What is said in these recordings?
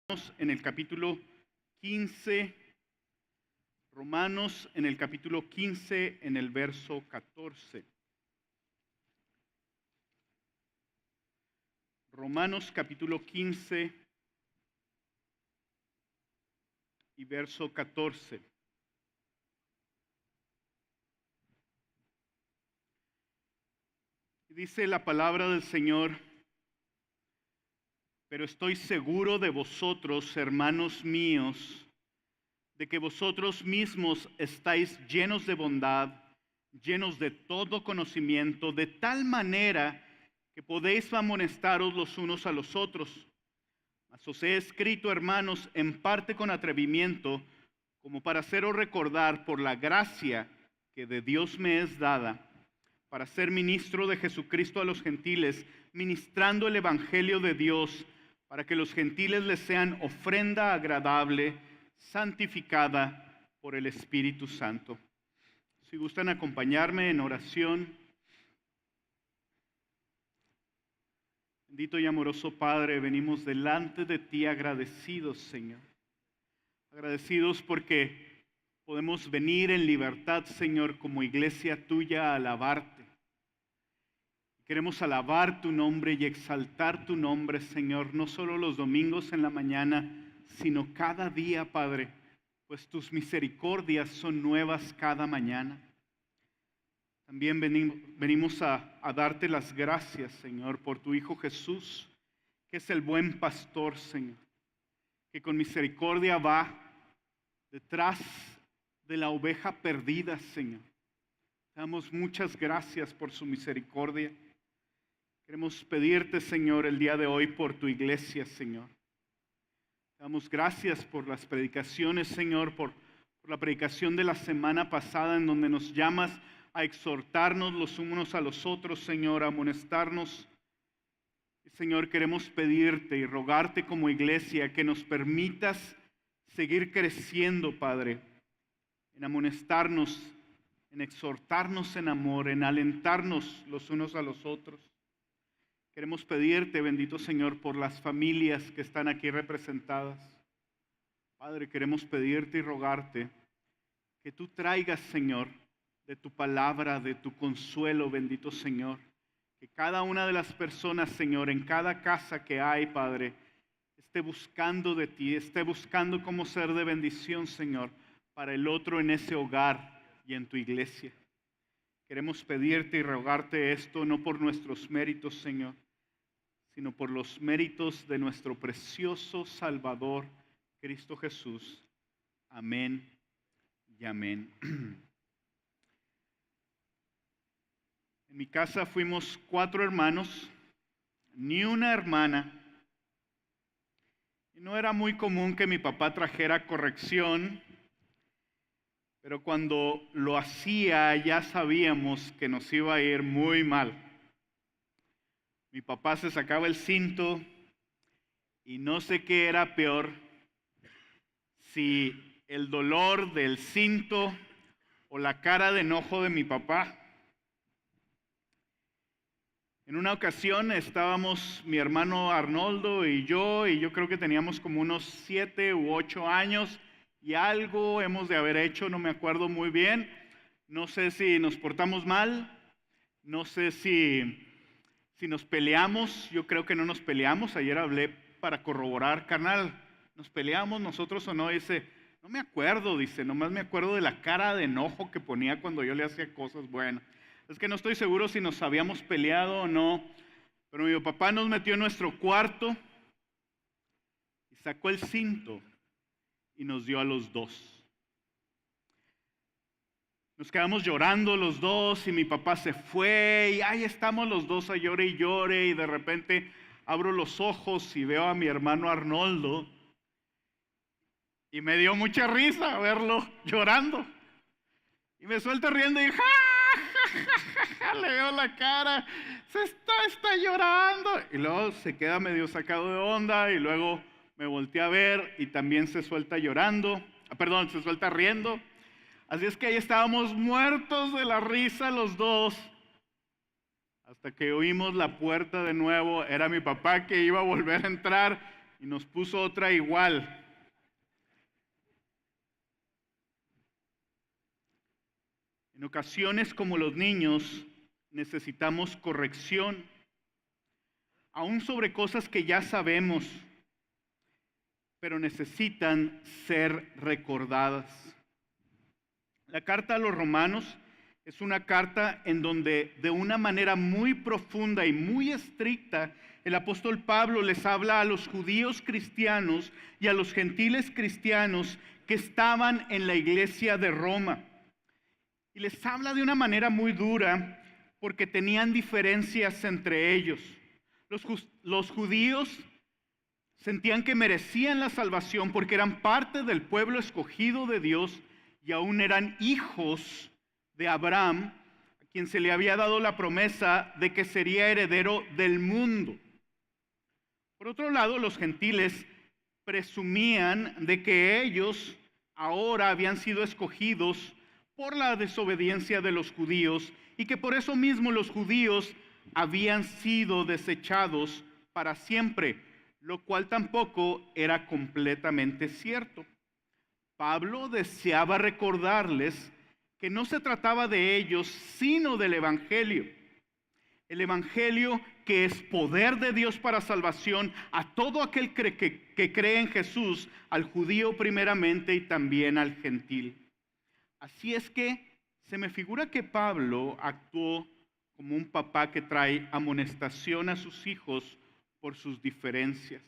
En el capítulo 15, Romanos en el capítulo 15, en el verso 14. Romanos capítulo 15 y verso 14. Dice la palabra del Señor: pero estoy seguro de vosotros, hermanos míos, de que vosotros mismos estáis llenos de bondad, llenos de todo conocimiento, de tal manera que podéis amonestaros los unos a los otros. Mas os he escrito, hermanos, en parte con atrevimiento, como para haceros recordar por la gracia que de Dios me es dada, para ser ministro de Jesucristo a los gentiles, ministrando el evangelio de Dios, para que los gentiles les sean ofrenda agradable, santificada por el Espíritu Santo. Si gustan acompañarme en oración. Bendito y amoroso Padre, venimos delante de ti agradecidos, Señor. Agradecidos porque podemos venir en libertad, Señor, como iglesia tuya a alabarte. Queremos alabar tu nombre y exaltar tu nombre, Señor, no solo los domingos en la mañana, sino cada día, Padre, pues tus misericordias son nuevas cada mañana. También venimos a darte las gracias, Señor, por tu Hijo Jesús, que es el buen pastor, Señor, que con misericordia va detrás de la oveja perdida, Señor. Te damos muchas gracias por su misericordia. Queremos pedirte, Señor, el día de hoy por tu iglesia, Señor. Te damos gracias por las predicaciones, Señor, por la predicación de la semana pasada en donde nos llamas a exhortarnos los unos a los otros, Señor, a amonestarnos. Y, Señor, queremos pedirte y rogarte como iglesia que nos permitas seguir creciendo, Padre, en amonestarnos, en exhortarnos en amor, en alentarnos los unos a los otros. Queremos pedirte, bendito Señor, por las familias que están aquí representadas. Padre, queremos pedirte y rogarte que tú traigas, Señor, de tu palabra, de tu consuelo, bendito Señor. Que cada una de las personas, Señor, en cada casa que hay, Padre, esté buscando de ti, esté buscando cómo ser de bendición, Señor, para el otro en ese hogar y en tu iglesia. Queremos pedirte y rogarte esto no por nuestros méritos, Señor, sino por los méritos de nuestro precioso Salvador, Cristo Jesús. Amén y amén. En mi casa fuimos 4 hermanos, ni una hermana. Y no era muy común que mi papá trajera corrección, pero cuando lo hacía ya sabíamos que nos iba a ir muy mal. Mi papá se sacaba el cinto y no sé qué era peor, si el dolor del cinto o la cara de enojo de mi papá. En una ocasión estábamos mi hermano Arnoldo y yo creo que teníamos como unos 7 u 8 años y algo hemos de haber hecho, no me acuerdo muy bien. No sé si nos portamos mal, no sé si nos peleamos. Yo creo que no nos peleamos. Ayer hablé para corroborar, carnal, ¿nos peleamos nosotros o no? Dice, no me acuerdo, dice, nomás me acuerdo de la cara de enojo que ponía cuando yo le hacía cosas buenas. Es que no estoy seguro si nos habíamos peleado o no, pero mi papá nos metió en nuestro cuarto y sacó el cinto y nos dio a los dos. Nos quedamos llorando los dos y mi papá se fue y ahí estamos los dos a llore y de repente abro los ojos y veo a mi hermano Arnoldo y me dio mucha risa verlo llorando. Y me suelto riendo y le veo la cara, se está llorando. Y luego se queda medio sacado de onda y luego me volteé a ver y también se suelta llorando, se suelta riendo. Así es que ahí estábamos muertos de la risa los dos, hasta que oímos la puerta de nuevo. Era mi papá que iba a volver a entrar y nos puso otra igual. En ocasiones, como los niños, necesitamos corrección, aún sobre cosas que ya sabemos, pero necesitan ser recordadas. La carta a los Romanos es una carta en donde de una manera muy profunda y muy estricta el apóstol Pablo les habla a los judíos cristianos y a los gentiles cristianos que estaban en la iglesia de Roma. Y les habla de una manera muy dura porque tenían diferencias entre ellos. Los judíos sentían que merecían la salvación porque eran parte del pueblo escogido de Dios y aún eran hijos de Abraham, a quien se le había dado la promesa de que sería heredero del mundo. Por otro lado, los gentiles presumían de que ellos ahora habían sido escogidos por la desobediencia de los judíos y que por eso mismo los judíos habían sido desechados para siempre, lo cual tampoco era completamente cierto. Pablo deseaba recordarles que no se trataba de ellos, sino del Evangelio. El Evangelio que es poder de Dios para salvación a todo aquel que cree en Jesús, al judío primeramente y también al gentil. Así es que se me figura que Pablo actuó como un papá que trae amonestación a sus hijos por sus diferencias.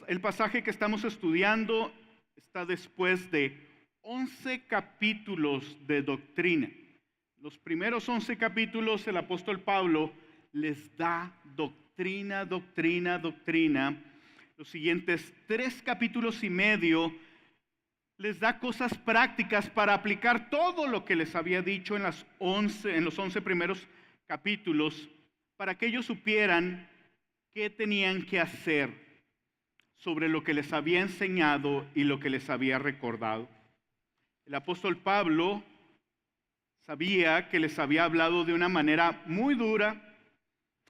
El pasaje que estamos estudiando está después de 11 capítulos de doctrina. Los primeros 11 capítulos el apóstol Pablo les da doctrina, doctrina, doctrina. Los siguientes 3 capítulos y medio les da cosas prácticas para aplicar todo lo que les había dicho en los 11 primeros capítulos, para que ellos supieran qué tenían que hacer sobre lo que les había enseñado y lo que les había recordado. El apóstol Pablo sabía que les había hablado de una manera muy dura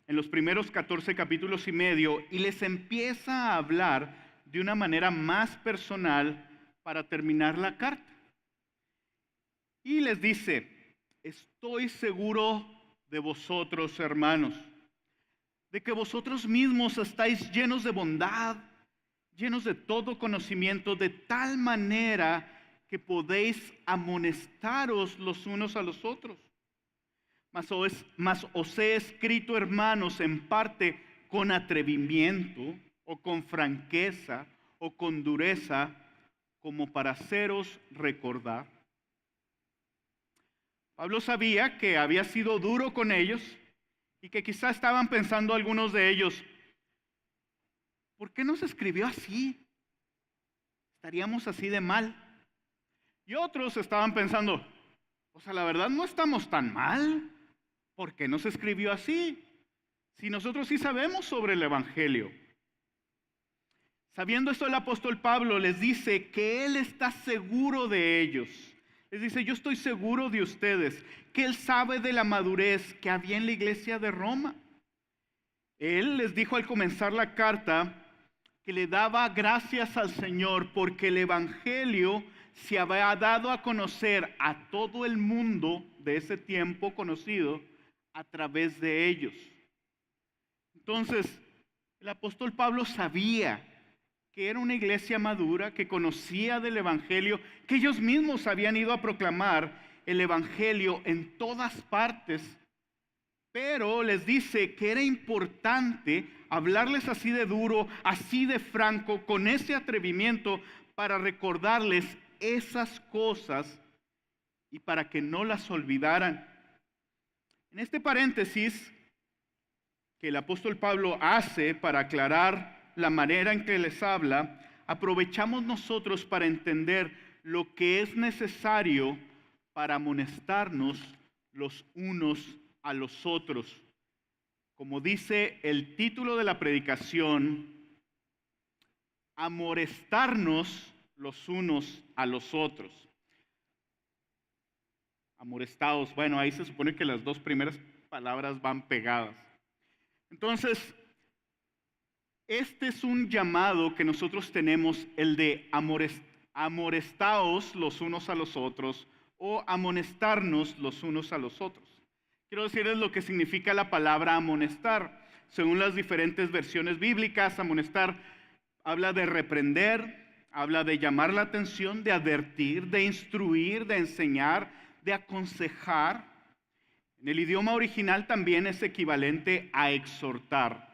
en los primeros 14 capítulos y medio y les empieza a hablar de una manera más personal para terminar la carta. Y les dice: estoy seguro de vosotros, hermanos, de que vosotros mismos estáis llenos de bondad, llenos de todo conocimiento, de tal manera que podéis amonestaros los unos a los otros. Mas os he escrito, hermanos, en parte con atrevimiento, o con franqueza, o con dureza, como para haceros recordar. Pablo sabía que había sido duro con ellos y que quizá estaban pensando algunos de ellos: ¿por qué nos escribió así? ¿Estaríamos así de mal? Y otros estaban pensando: o sea, la verdad no estamos tan mal. ¿Por qué nos escribió así? Si nosotros sí sabemos sobre el Evangelio. Sabiendo esto, el apóstol Pablo les dice que él está seguro de ellos. Les dice: yo estoy seguro de ustedes, que él sabe de la madurez que había en la iglesia de Roma. Él les dijo al comenzar la carta que le daba gracias al Señor porque el Evangelio se había dado a conocer a todo el mundo de ese tiempo conocido a través de ellos. Entonces, el apóstol Pablo sabía que era una iglesia madura, que conocía del Evangelio, que ellos mismos habían ido a proclamar el Evangelio en todas partes, pero les dice que era importante hablarles así de duro, así de franco, con ese atrevimiento, para recordarles esas cosas y para que no las olvidaran. En este paréntesis que el apóstol Pablo hace para aclarar la manera en que les habla, aprovechamos nosotros para entender lo que es necesario para amonestarnos los unos a los otros. Como dice el título de la predicación: amonestarnos los unos a los otros. Amorestados, bueno, ahí se supone que las dos primeras palabras van pegadas. Entonces, Este es un llamado que nosotros tenemos, el de amorestaos los unos a los otros o amonestarnos los unos a los otros. Quiero decirles lo que significa la palabra amonestar. Según las diferentes versiones bíblicas, amonestar habla de reprender, habla de llamar la atención, de advertir, de instruir, de enseñar, de aconsejar. En el idioma original también es equivalente a exhortar.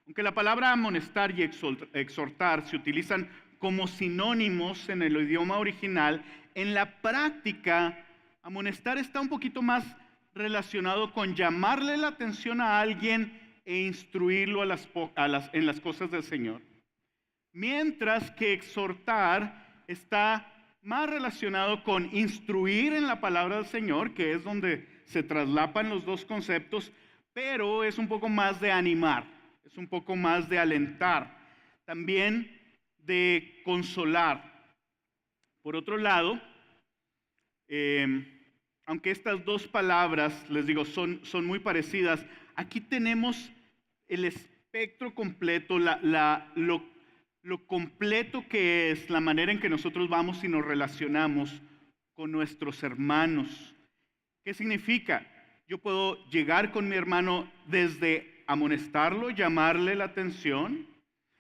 Aunque la palabra amonestar y exhortar se utilizan como sinónimos en el idioma original, en la práctica, amonestar está un poquito más relacionado con llamarle la atención a alguien e instruirlo en las cosas del Señor. Mientras que exhortar está más relacionado con instruir en la palabra del Señor, que es donde se traslapan los dos conceptos, pero es un poco más de animar, es un poco más de alentar, también de consolar. Por otro lado, aunque estas dos palabras, les digo, son muy parecidas, aquí tenemos el espectro completo, lo completo que es la manera en que nosotros vamos y nos relacionamos con nuestros hermanos. ¿Qué significa? Yo puedo llegar con mi hermano desde amonestarlo, llamarle la atención,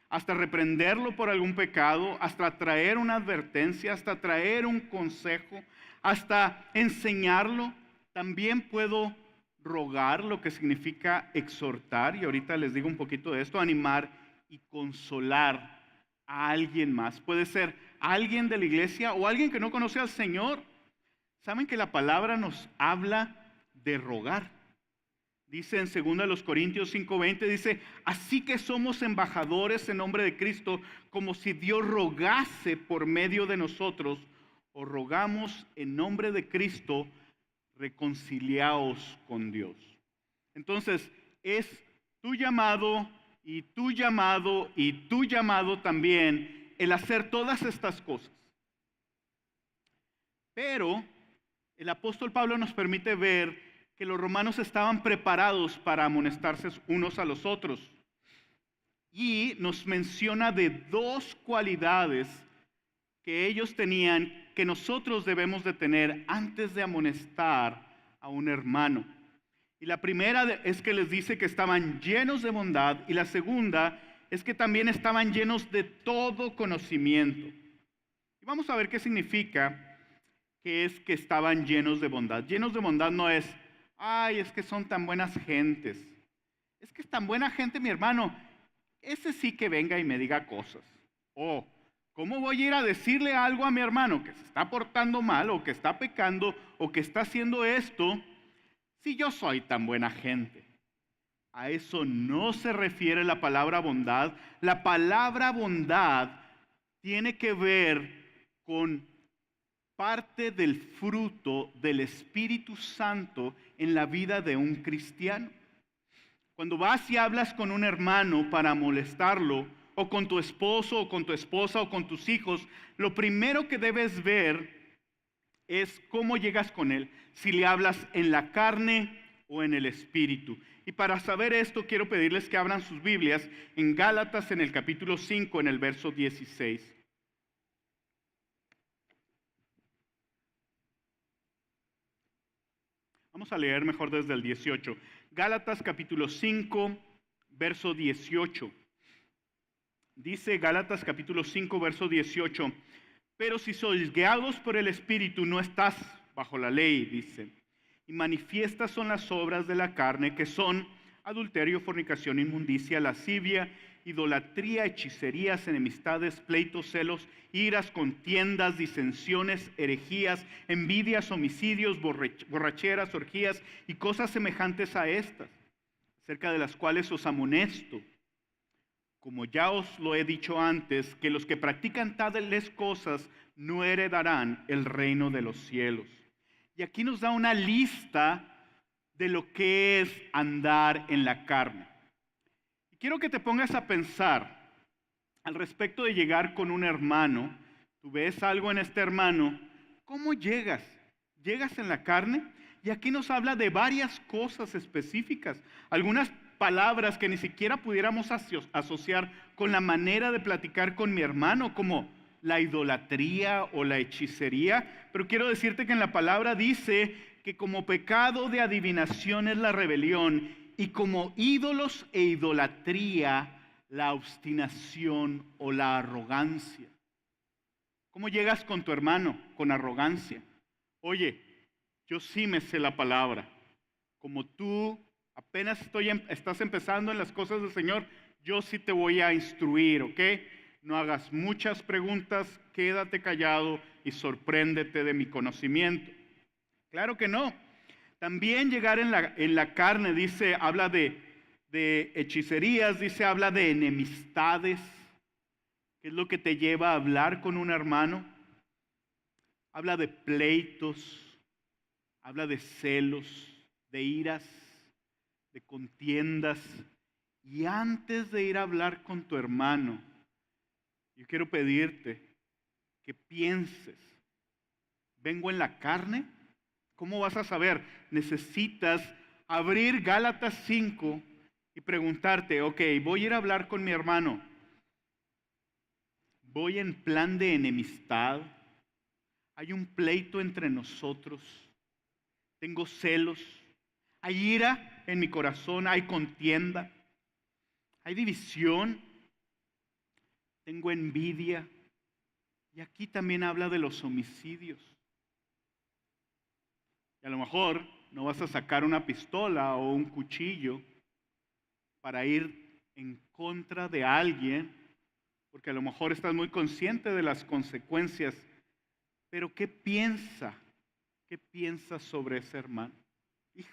hasta reprenderlo por algún pecado, hasta traer una advertencia, hasta traer un consejo, hasta enseñarlo. También puedo rogar, lo que significa exhortar, y ahorita les digo un poquito de esto, animar y consolar a alguien más. Puede ser alguien de la iglesia o alguien que no conoce al Señor. ¿Saben que la palabra nos habla de rogar? Dice en 2 Corintios 5:20, dice, así que somos embajadores en nombre de Cristo, como si Dios rogase por medio de nosotros, o rogamos en nombre de Cristo, reconciliaos con Dios. Entonces, es tu llamado y tu llamado y tu llamado también el hacer todas estas cosas. Pero el apóstol Pablo nos permite ver que los romanos estaban preparados para amonestarse unos a los otros. Y nos menciona de dos cualidades que ellos tenían que nosotros debemos de tener antes de amonestar a un hermano. Y la primera es que les dice que estaban llenos de bondad, y la segunda es que también estaban llenos de todo conocimiento. Y vamos a ver qué significa que es que estaban llenos de bondad. Llenos de bondad no es, ay, es que son tan buenas gentes. Es que es tan buena gente mi hermano, ese sí que venga y me diga cosas. O, ¿cómo voy a ir a decirle algo a mi hermano que se está portando mal o que está pecando o que está haciendo esto si yo soy tan buena gente? A eso no se refiere la palabra bondad. La palabra bondad tiene que ver con parte del fruto del Espíritu Santo en la vida de un cristiano. Cuando vas y hablas con un hermano para molestarlo, o con tu esposo, o con tu esposa, o con tus hijos, lo primero que debes ver es cómo llegas con él, si le hablas en la carne o en el Espíritu. Y para saber esto, quiero pedirles que abran sus Biblias en Gálatas, en el capítulo 5, en el verso 16. Vamos a leer mejor desde el 18. Gálatas capítulo 5, verso 18. Dice Gálatas capítulo 5, verso 18. Pero si sois guiados por el Espíritu, no estás bajo la ley, dice. Y manifiestas son las obras de la carne, que son adulterio, fornicación, inmundicia, lascivia, idolatría, hechicerías, enemistades, pleitos, celos, iras, contiendas, disensiones, herejías, envidias, homicidios, borracheras, orgías y cosas semejantes a estas, acerca de las cuales os amonesto, como ya os lo he dicho antes, que los que practican tales cosas no heredarán el reino de los cielos. Y aquí nos da una lista de lo que es andar en la carne. Y quiero que te pongas a pensar al respecto de llegar con un hermano. Tú ves algo en este hermano, ¿cómo llegas? ¿Llegas en la carne? Y aquí nos habla de varias cosas específicas. Algunas palabras que ni siquiera pudiéramos asociar con la manera de platicar con mi hermano, como la idolatría o la hechicería. Pero quiero decirte que en la palabra dice que como pecado de adivinación es la rebelión, y como ídolos e idolatría, la obstinación o la arrogancia. ¿Cómo llegas con tu hermano? Con arrogancia. Oye, yo sí me sé la palabra. Como tú apenas estás empezando en las cosas del Señor, yo sí te voy a instruir, ¿ok? No hagas muchas preguntas, quédate callado y sorpréndete de mi conocimiento. Claro que no. También llegar en la carne, dice, habla de hechicerías, dice, habla de enemistades. ¿Qué es lo que te lleva a hablar con un hermano? Habla de pleitos, habla de celos, de iras, de contiendas. Y antes de ir a hablar con tu hermano, yo quiero pedirte que pienses, ¿vengo en la carne? ¿Cómo vas a saber? Necesitas abrir Gálatas 5 y preguntarte, ok, voy a ir a hablar con mi hermano. ¿Voy en plan de enemistad? ¿Hay un pleito entre nosotros? ¿Tengo celos? ¿Hay ira en mi corazón? ¿Hay contienda? ¿Hay división? ¿Tengo envidia? Y aquí también habla de los homicidios. Y a lo mejor no vas a sacar una pistola o un cuchillo para ir en contra de alguien, porque a lo mejor estás muy consciente de las consecuencias. Pero ¿qué piensa? ¿Qué piensa sobre ese hermano? Hijo,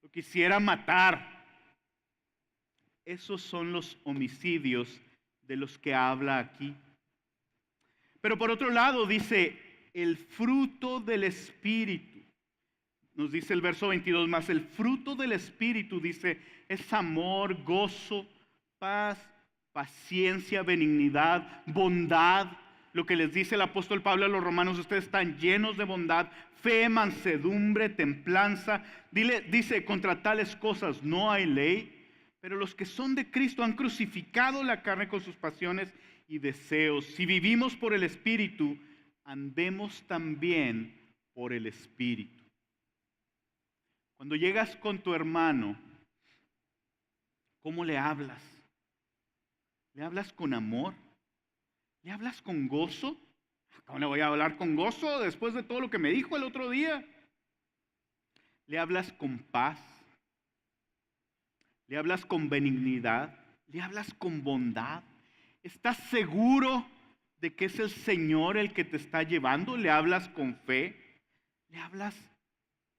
lo quisiera matar. Esos son los homicidios de los que habla aquí. Pero por otro lado dice, el fruto del Espíritu. Nos dice el verso 22 más, el fruto del Espíritu, dice, es amor, gozo, paz, paciencia, benignidad, bondad. Lo que les dice el apóstol Pablo a los romanos, ustedes están llenos de bondad, fe, mansedumbre, templanza. Dice, contra tales cosas no hay ley, pero los que son de Cristo han crucificado la carne con sus pasiones y deseos. Si vivimos por el Espíritu, andemos también por el Espíritu. Cuando llegas con tu hermano, ¿cómo le hablas? ¿Le hablas con amor? ¿Le hablas con gozo? ¿Cómo le voy a hablar con gozo después de todo lo que me dijo el otro día? ¿Le hablas con paz? ¿Le hablas con benignidad? ¿Le hablas con bondad? ¿Estás seguro de que es el Señor el que te está llevando? ¿Le hablas con fe? ¿Le hablas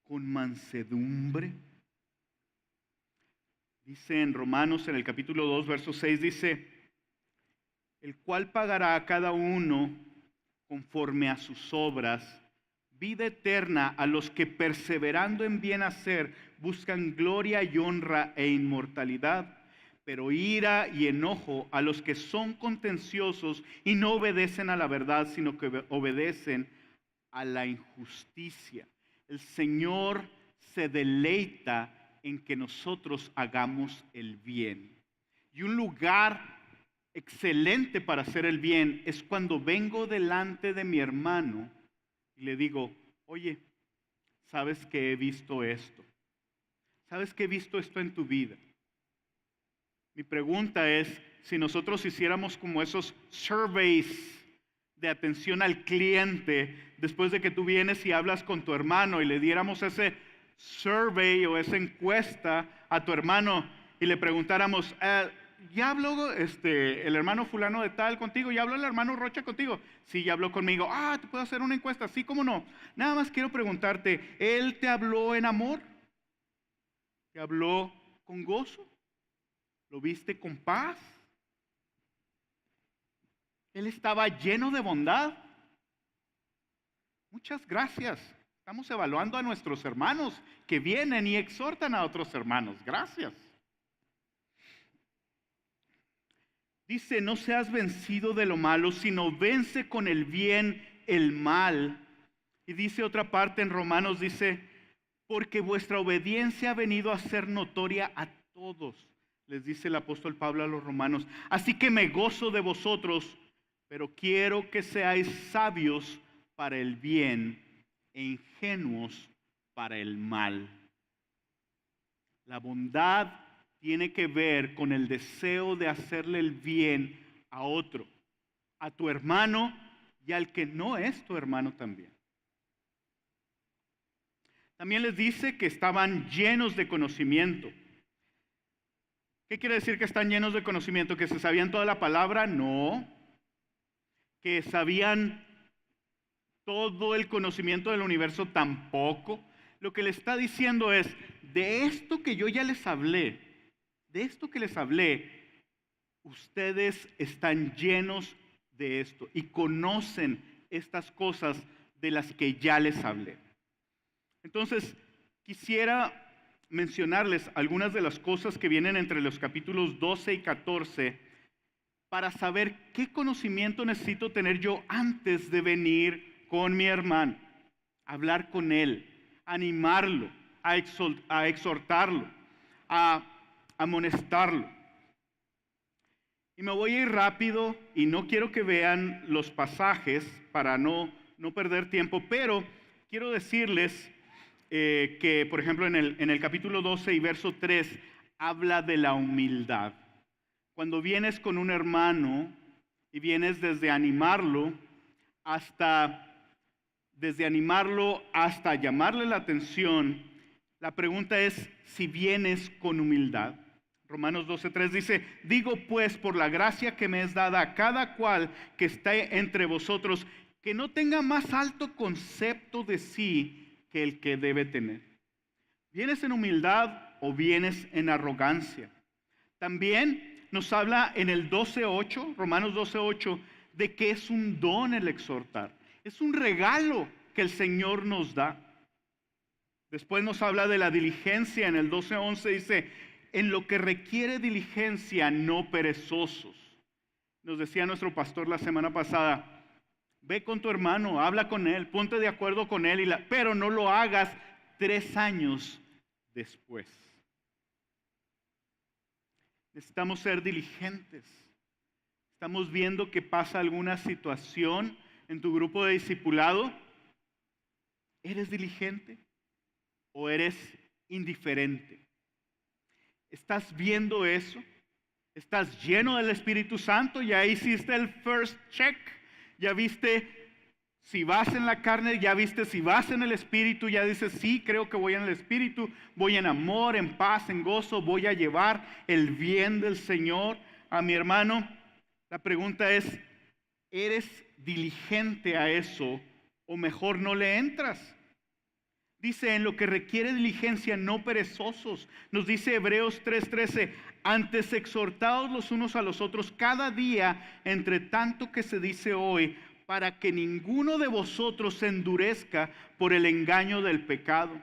con mansedumbre? Dice en Romanos, en el capítulo 2, verso 6, dice, el cual pagará a cada uno conforme a sus obras, vida eterna a los que perseverando en bien hacer buscan gloria y honra e inmortalidad, pero ira y enojo a los que son contenciosos y no obedecen a la verdad, sino que obedecen a la injusticia. El Señor se deleita en que nosotros hagamos el bien. Y un lugar excelente para hacer el bien es cuando vengo delante de mi hermano y le digo, oye, ¿sabes que he visto esto? ¿Sabes que he visto esto en tu vida? Mi pregunta es, si nosotros hiciéramos como esos surveys de atención al cliente, después de que tú vienes y hablas con tu hermano y le diéramos ese survey o esa encuesta a tu hermano y le preguntáramos, ¿ya habló el hermano fulano de tal contigo? ¿Ya habló el hermano Rocha contigo? Sí, ya habló conmigo. ¿Te puedo hacer una encuesta? Sí, ¿cómo no? Nada más quiero preguntarte, ¿él te habló en amor? ¿Te habló con gozo? ¿Lo viste con paz? ¿Él estaba lleno de bondad? Muchas gracias. Estamos evaluando a nuestros hermanos que vienen y exhortan a otros hermanos. Gracias. Dice, no seas vencido de lo malo, sino vence con el bien el mal. Y dice otra parte en Romanos, dice, porque vuestra obediencia ha venido a ser notoria a todos, les dice el apóstol Pablo a los romanos. Así que me gozo de vosotros, pero quiero que seáis sabios para el bien e ingenuos para el mal. La bondad tiene que ver con el deseo de hacerle el bien a otro, a tu hermano y al que no es tu hermano también. También les dice que estaban llenos de conocimiento. ¿Qué quiere decir que están llenos de conocimiento? ¿Que se sabían toda la palabra? No. ¿Que sabían todo el conocimiento del universo? Tampoco. Lo que le está diciendo es, de esto que yo ya les hablé, de esto que les hablé, ustedes están llenos de esto y conocen estas cosas de las que ya les hablé. Entonces, quisiera mencionarles algunas de las cosas que vienen entre los capítulos 12 y 14 para saber qué conocimiento necesito tener yo antes de venir con mi hermano, hablar con él, animarlo, a exhortarlo, a amonestarlo. Y me voy a ir rápido y no quiero que vean los pasajes para no perder tiempo, pero quiero decirles que, por ejemplo, en el capítulo 12 y verso 3 habla de la humildad. Cuando vienes con un hermano y vienes desde animarlo hasta llamarle la atención, la pregunta es si vienes con humildad. Romanos 12:3 dice, digo pues por la gracia que me es dada a cada cual que esté entre vosotros, que no tenga más alto concepto de sí que el que debe tener. ¿Vienes en humildad o vienes en arrogancia? También nos habla en el 12:8, Romanos 12:8, de que es un don el exhortar. Es un regalo que el Señor nos da. Después nos habla de la diligencia. En el 12:11 dice, en lo que requiere diligencia, no perezosos. Nos decía nuestro pastor la semana pasada, ve con tu hermano, habla con él, ponte de acuerdo con él, pero no lo hagas 3 años después. Necesitamos ser diligentes. Estamos viendo que pasa alguna situación en tu grupo de discipulado. ¿Eres diligente o eres indiferente? ¿Estás viendo eso? ¿Estás lleno del Espíritu Santo? Ya hiciste el first check. Ya viste si vas en la carne, ya viste si vas en el Espíritu, ya dices, sí, creo que voy en el Espíritu, voy en amor, en paz, en gozo, voy a llevar el bien del Señor a mi hermano. La pregunta es, ¿eres diligente a eso o mejor no le entras? Dice, en lo que requiere diligencia, no perezosos. Nos dice Hebreos 3:13, antes exhortados los unos a los otros cada día, entre tanto que se dice hoy, para que ninguno de vosotros se endurezca por el engaño del pecado.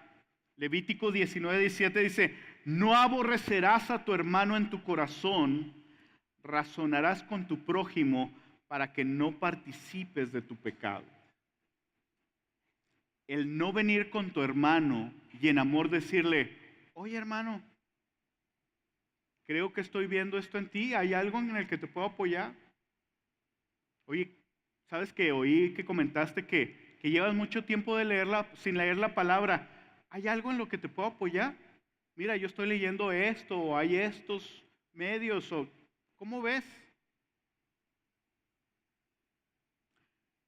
Levítico 19:17 dice, no aborrecerás a tu hermano en tu corazón, razonarás con tu prójimo para que no participes de tu pecado. El no venir con tu hermano y en amor decirle, oye hermano, creo que estoy viendo esto en ti, ¿hay algo en el que te puedo apoyar? Oye, ¿sabes que oí que comentaste que llevas mucho tiempo sin leer la palabra? ¿Hay algo en lo que te puedo apoyar? Mira, yo estoy leyendo esto, o hay estos medios, o ¿cómo ves?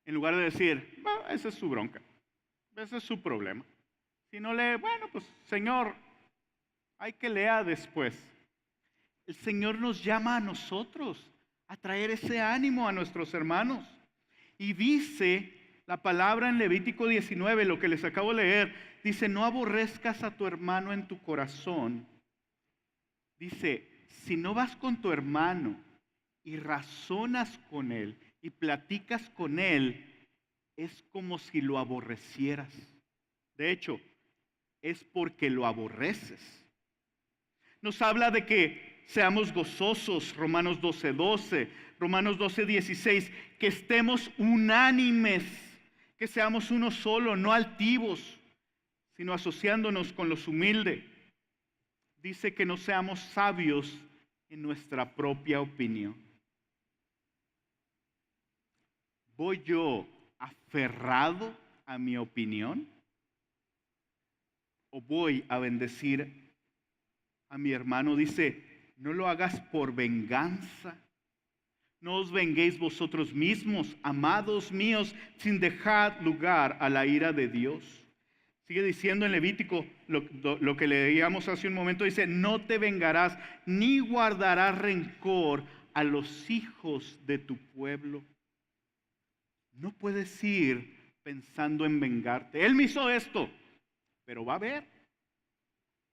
En lugar de decir, esa es su bronca. Ese es su problema. Si no lee, bueno, pues Señor, hay que leer después. El Señor nos llama a nosotros a traer ese ánimo a nuestros hermanos. Y dice la palabra en Levítico 19, lo que les acabo de leer, dice, no aborrezcas a tu hermano en tu corazón. Dice, si no vas con tu hermano y razonas con él y platicas con él, es como si lo aborrecieras. De hecho, es porque lo aborreces. Nos habla de que seamos gozosos, Romanos 12:12, Romanos 12:16, que estemos unánimes, que seamos uno solo, no altivos, sino asociándonos con los humildes. dice que no seamos sabios en nuestra propia opinión. ¿Voy yo aferrado a mi opinión? ¿O voy a bendecir a mi hermano? Dice, no lo hagas por venganza. No os venguéis vosotros mismos, amados míos, sin dejar lugar a la ira de Dios. Sigue diciendo en Levítico lo que leíamos hace un momento. Dice, no te vengarás ni guardarás rencor a los hijos de tu pueblo. No puedes ir pensando en vengarte. Él me hizo esto, pero va a ver.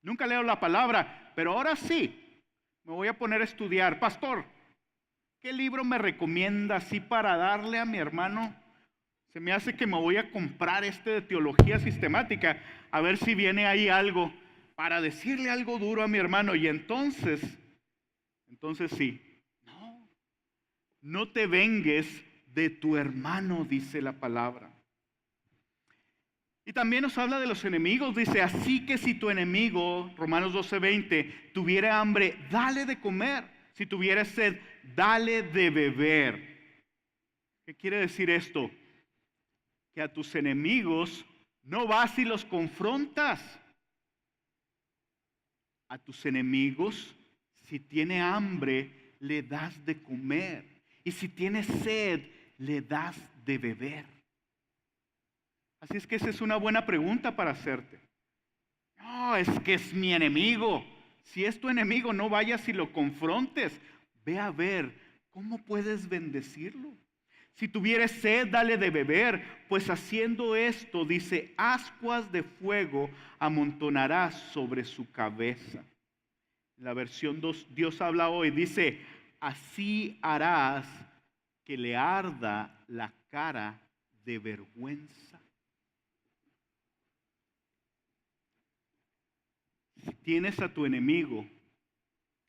Nunca leo la palabra, pero ahora sí, me voy a poner a estudiar. Pastor, ¿qué libro me recomienda así para darle a mi hermano? Se me hace que me voy a comprar este de teología sistemática, a ver si viene ahí algo para decirle algo duro a mi hermano. Y entonces sí, no te vengues de tu hermano, dice la palabra. Y también nos habla de los enemigos, dice, así que si tu enemigo, Romanos 12:20, tuviera hambre, dale de comer. Si tuviera sed, dale de beber. ¿Qué quiere decir esto? Que a tus enemigos no vas y los confrontas. A tus enemigos, si tiene hambre, le das de comer. Y si tiene sed, le das de beber. Así es que esa es una buena pregunta para hacerte. No, es que es mi enemigo. Si es tu enemigo, no vayas y lo confrontes. Ve a ver cómo puedes bendecirlo. Si tuvieres sed, dale de beber, pues haciendo esto, dice, ascuas de fuego amontonarás sobre su cabeza. La versión Dios habla hoy, dice, así harás que le arda la cara de vergüenza. Si tienes a tu enemigo,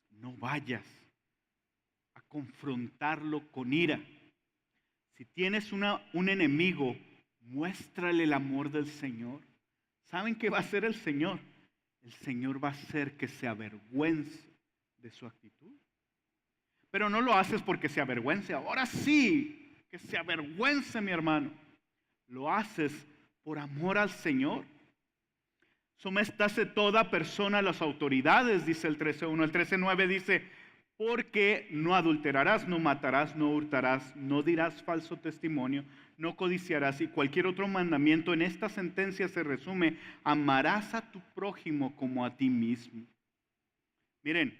no vayas a confrontarlo con ira. Si tienes un enemigo, muéstrale el amor del Señor. ¿Saben qué va a hacer el Señor? El Señor va a hacer que se avergüence de su actitud. Pero no lo haces porque se avergüence. Ahora sí, que se avergüence mi hermano. Lo haces por amor al Señor. Sométase toda persona a las autoridades, dice el 13:1. El 13:9 dice, porque no adulterarás, no matarás, no hurtarás, no dirás falso testimonio, no codiciarás. Y cualquier otro mandamiento en esta sentencia se resume, amarás a tu prójimo como a ti mismo. Miren,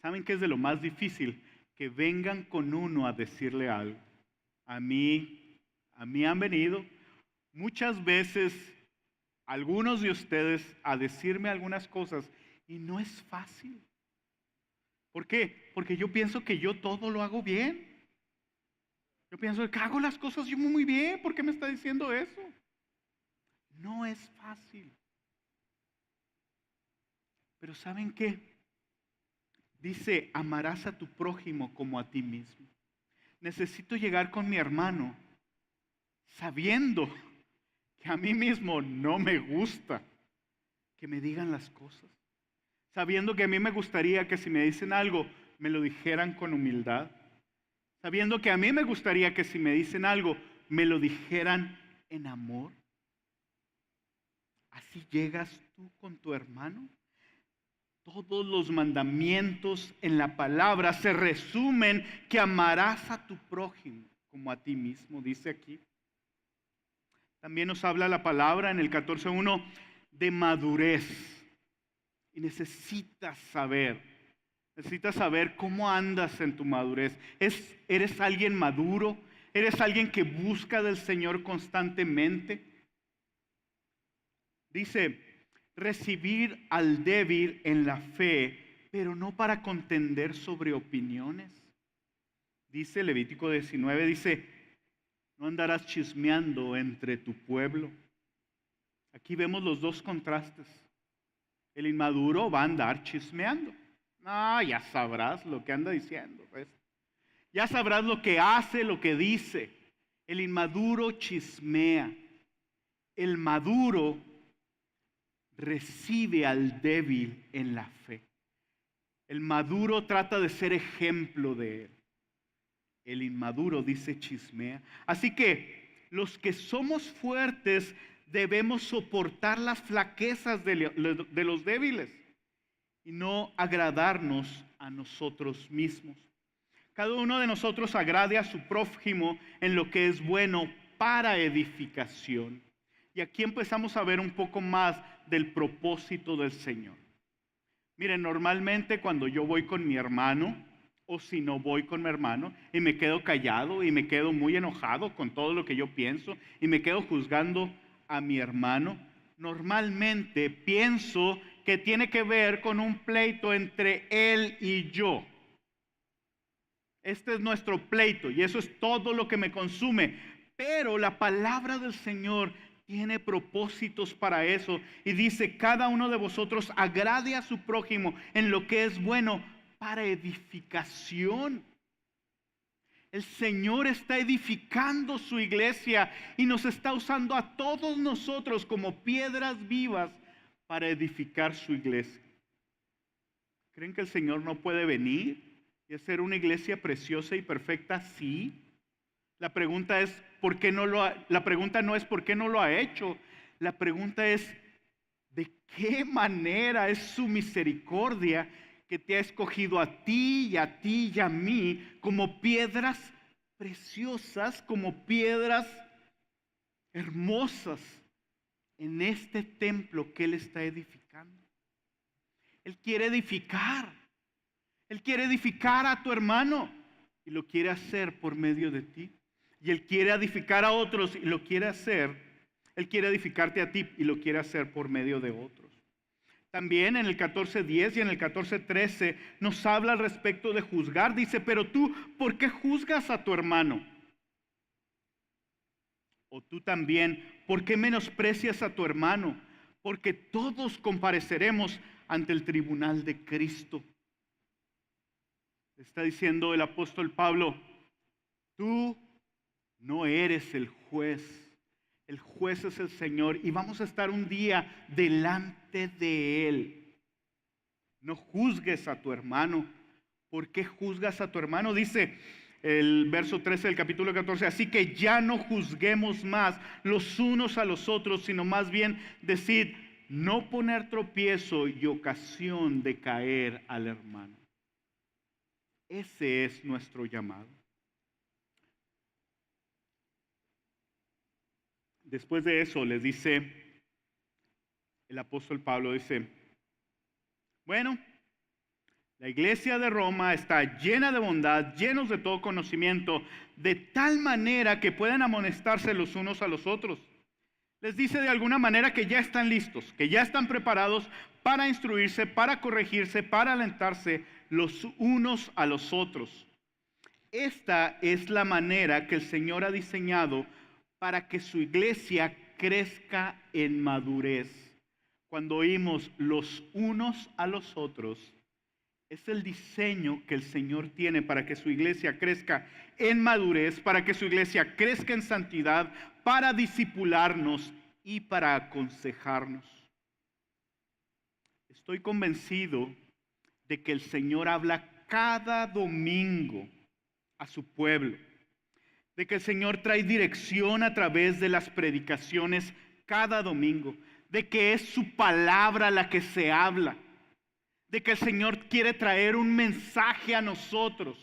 ¿saben qué es de lo más difícil? Que vengan con uno a decirle algo. A mí han venido muchas veces algunos de ustedes a decirme algunas cosas y no es fácil. ¿Por qué? Porque yo pienso que yo todo lo hago bien. Yo pienso que hago las cosas yo muy bien. ¿Por qué me está diciendo eso? No es fácil. Pero ¿saben qué? Dice, amarás a tu prójimo como a ti mismo. Necesito llegar con mi hermano sabiendo que a mí mismo no me gusta que me digan las cosas. Sabiendo que a mí me gustaría que si me dicen algo, me lo dijeran con humildad. Sabiendo que a mí me gustaría que si me dicen algo, me lo dijeran en amor. ¿Así llegas tú con tu hermano? Todos los mandamientos en la palabra se resumen que amarás a tu prójimo como a ti mismo, dice aquí. También nos habla la palabra en el 14:1 de madurez. Y necesitas saber cómo andas en tu madurez. ¿Eres alguien maduro? ¿Eres alguien que busca del Señor constantemente? Dice, recibir al débil en la fe, pero no para contender sobre opiniones. Dice Levítico 19, dice, no andarás chismeando entre tu pueblo. Aquí vemos los dos contrastes. El inmaduro va a andar chismeando. No, ya sabrás lo que anda diciendo. ¿Ves? Ya sabrás lo que hace, lo que dice. El inmaduro chismea. El maduro recibe al débil en la fe. El maduro trata de ser ejemplo de él. El inmaduro dice chismea. Así que los que somos fuertes debemos soportar las flaquezas de los débiles y no agradarnos a nosotros mismos. Cada uno de nosotros agrade a su prójimo en lo que es bueno para edificación. Y aquí empezamos a ver un poco más del propósito del Señor. Miren, normalmente cuando yo voy con mi hermano, o si no voy con mi hermano, y me quedo callado y me quedo muy enojado con todo lo que yo pienso, y me quedo juzgando a mi hermano, normalmente pienso que tiene que ver con un pleito entre él y yo. Este es nuestro pleito y eso es todo lo que me consume. Pero la palabra del Señor tiene propósitos para eso y dice: cada uno de vosotros agrade a su prójimo en lo que es bueno para edificación. El Señor está edificando su iglesia y nos está usando a todos nosotros como piedras vivas para edificar su iglesia. ¿Creen que el Señor no puede venir y hacer una iglesia preciosa y perfecta? Sí. La pregunta es ¿por qué no lo ha, la pregunta no es por qué no lo ha hecho. La pregunta es ¿de qué manera es su misericordia que te ha escogido a ti y a mí como piedras preciosas, como piedras hermosas en este templo que Él está edificando? Él quiere edificar. Él quiere edificar a tu hermano y lo quiere hacer por medio de ti. Y Él quiere edificar a otros y lo quiere hacer. Él quiere edificarte a ti y lo quiere hacer por medio de otros. También en el 14:10 y en el 14:13 nos habla al respecto de juzgar. Dice: pero tú, ¿por qué juzgas a tu hermano? O tú también, ¿por qué menosprecias a tu hermano? Porque todos compareceremos ante el tribunal de Cristo. Está diciendo el apóstol Pablo: tú no eres el juez. El juez es el Señor y vamos a estar un día delante de Él. No juzgues a tu hermano. ¿Por qué juzgas a tu hermano? Dice el verso 13 del capítulo 14: así que ya no juzguemos más los unos a los otros, sino más bien decid, no poner tropiezo y ocasión de caer al hermano. Ese es nuestro llamado. Después de eso les dice el apóstol Pablo, dice: bueno, la iglesia de Roma está llena de bondad, llenos de todo conocimiento, de tal manera que pueden amonestarse los unos a los otros. Les dice de alguna manera que ya están listos, que ya están preparados para instruirse, para corregirse, para alentarse los unos a los otros. Esta es la manera que el Señor ha diseñado para que su iglesia crezca en madurez. Cuando oímos los unos a los otros, es el diseño que el Señor tiene para que su iglesia crezca en madurez, para que su iglesia crezca en santidad, para discipularnos y para aconsejarnos. Estoy convencido de que el Señor habla cada domingo a su pueblo, de que el Señor trae dirección a través de las predicaciones cada domingo, de que es su palabra la que se habla, de que el Señor quiere traer un mensaje a nosotros.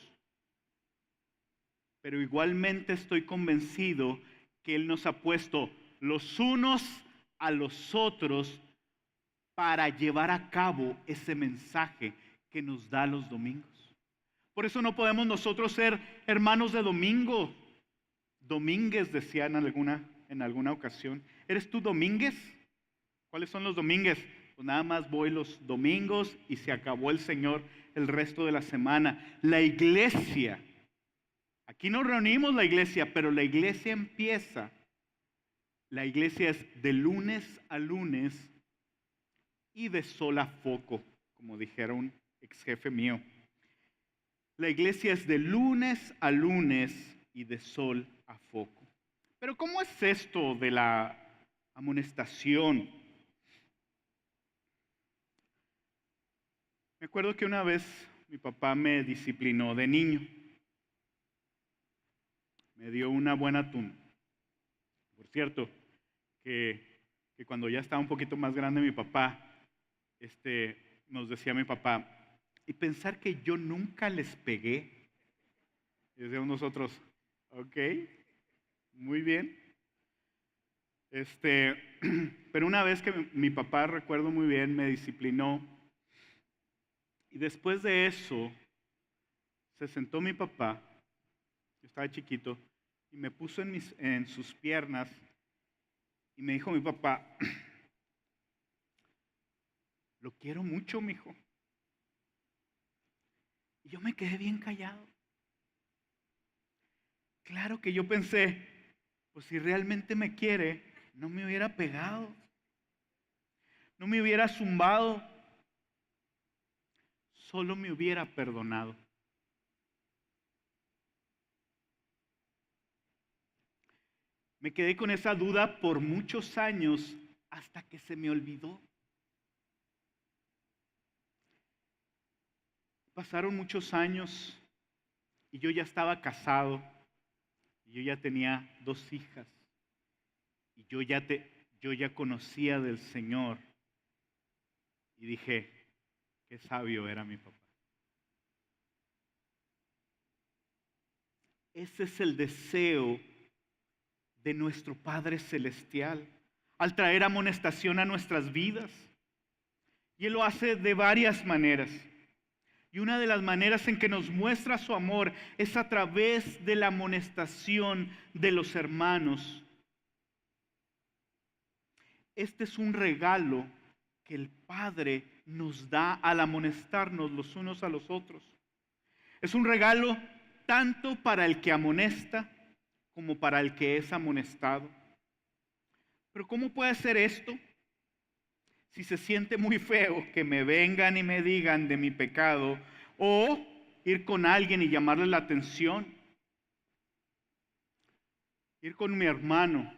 Pero igualmente estoy convencido que Él nos ha puesto los unos a los otros para llevar a cabo ese mensaje que nos da los domingos. Por eso no podemos nosotros ser hermanos de domingo. Domínguez decía en alguna ocasión. ¿Eres tú Domínguez? ¿Cuáles son los Domínguez? Pues nada más voy los domingos y se acabó el Señor el resto de la semana. La iglesia, aquí nos reunimos la iglesia, pero la iglesia empieza. La iglesia es de lunes a lunes y de sol a foco, como dijera un ex jefe mío. La iglesia es de lunes a lunes y de sol a foco. Pero ¿cómo es esto de la amonestación? Me acuerdo que una vez mi papá me disciplinó de niño. Me dio una buena tunda. Por cierto, que cuando ya estaba un poquito más grande mi papá, nos decía mi papá, y pensar que yo nunca les pegué. Y decíamos nosotros, ok, muy bien. Pero una vez que mi papá, recuerdo muy bien, me disciplinó, y después de eso, se sentó mi papá, yo estaba chiquito, y me puso en sus piernas, y me dijo mi papá, lo quiero mucho, mijo. Y yo me quedé bien callado. Claro que yo pensé, pues si realmente me quiere, no me hubiera pegado, no me hubiera zumbado, solo me hubiera perdonado. Me quedé con esa duda por muchos años hasta que se me olvidó. Pasaron muchos años y yo ya estaba casado y yo ya tenía 2 hijas y yo ya conocía del Señor y dije, qué sabio era mi papá. Ese es el deseo de nuestro Padre Celestial al traer amonestación a nuestras vidas. Y Él lo hace de varias maneras. Y una de las maneras en que nos muestra su amor es a través de la amonestación de los hermanos. Este es un regalo que el Padre nos da al amonestarnos los unos a los otros. Es un regalo tanto para el que amonesta como para el que es amonestado. Pero ¿cómo puede ser esto? Si se siente muy feo que me vengan y me digan de mi pecado, o ir con alguien y llamarle la atención, ir con mi hermano,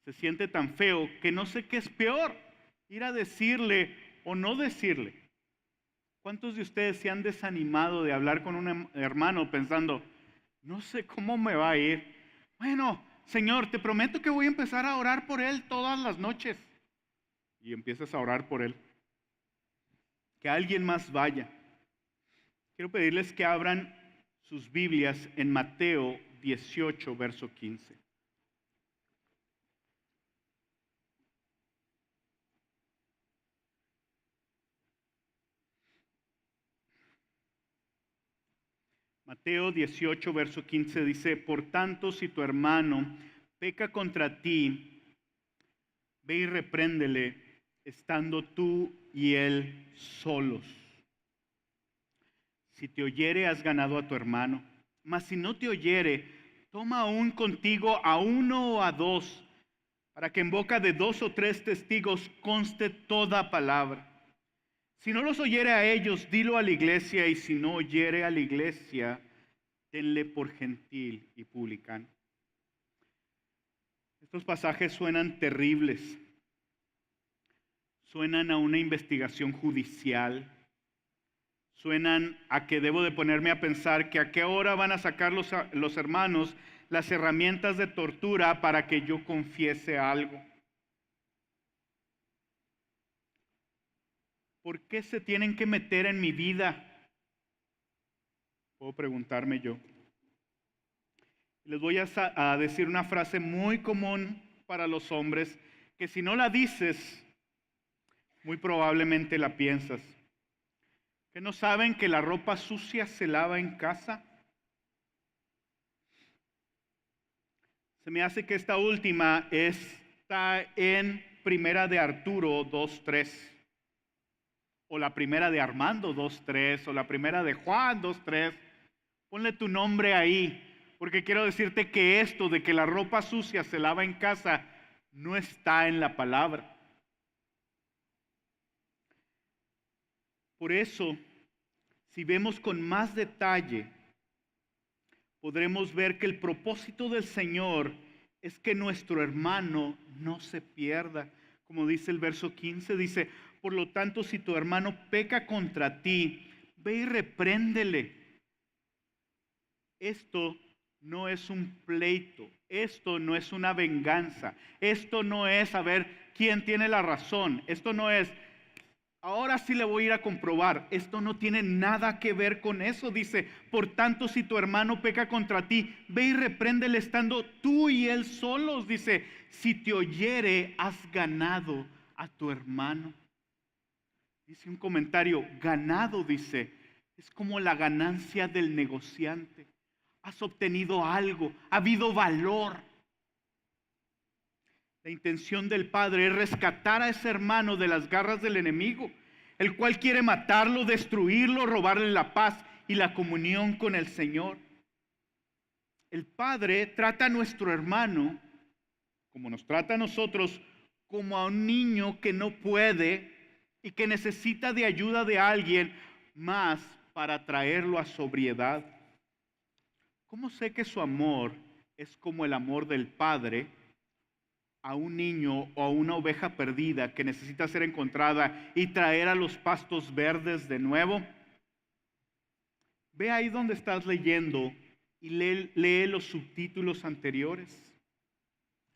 se siente tan feo que no sé qué es peor, ir a decirle o no decirle. ¿Cuántos de ustedes se han desanimado de hablar con un hermano pensando, no sé cómo me va a ir? Bueno, Señor, te prometo que voy a empezar a orar por él todas las noches. Y empiezas a orar por él. Que alguien más vaya. Quiero pedirles que abran sus Biblias en Mateo 18, verso 15. Mateo 18, verso 15 dice, por tanto, si tu hermano peca contra ti, ve y repréndele, estando tú y él solos. Si te oyere, has ganado a tu hermano. Mas si no te oyere, toma aún contigo a 1 o a 2, para que en boca de 2 o 3 testigos conste toda palabra. Si no los oyere a ellos, dilo a la iglesia, y si no oyere a la iglesia, tenle por gentil y publicano. Estos pasajes suenan terribles, suenan a una investigación judicial, suenan a que debo de ponerme a pensar que a qué hora van a sacar los hermanos las herramientas de tortura para que yo confiese algo. ¿Por qué se tienen que meter en mi vida? Puedo preguntarme yo. Les voy a decir una frase muy común para los hombres, que si no la dices, muy probablemente la piensas. ¿Que no saben que la ropa sucia se lava en casa? Se me hace que esta última está en Primera de Arturo 2:3. O la primera de Armando 2:3, o la primera de Juan 2:3. Ponle tu nombre ahí, porque quiero decirte que esto de que la ropa sucia se lava en casa no está en la palabra. Por eso, si vemos con más detalle, podremos ver que el propósito del Señor es que nuestro hermano no se pierda. Como dice el verso 15, dice, Por lo tanto, si tu hermano peca contra ti, ve y repréndele. Esto no es un pleito, esto no es una venganza, esto no es saber quién tiene la razón, esto no es, ahora sí le voy a ir a comprobar, esto no tiene nada que ver con eso. Dice, por tanto, si tu hermano peca contra ti, ve y repréndele estando tú y él solos. Dice, si te oyere, has ganado a tu hermano. Dice un comentario, ganado, dice, es como la ganancia del negociante. Has obtenido algo, ha habido valor. La intención del Padre es rescatar a ese hermano de las garras del enemigo, el cual quiere matarlo, destruirlo, robarle la paz y la comunión con el Señor. El Padre trata a nuestro hermano, como nos trata a nosotros, como a un niño que no puede y que necesita de ayuda de alguien más para traerlo a sobriedad. ¿Cómo sé que su amor es como el amor del Padre a un niño o a una oveja perdida que necesita ser encontrada y traer a los pastos verdes de nuevo? Ve ahí donde estás leyendo y lee los subtítulos anteriores.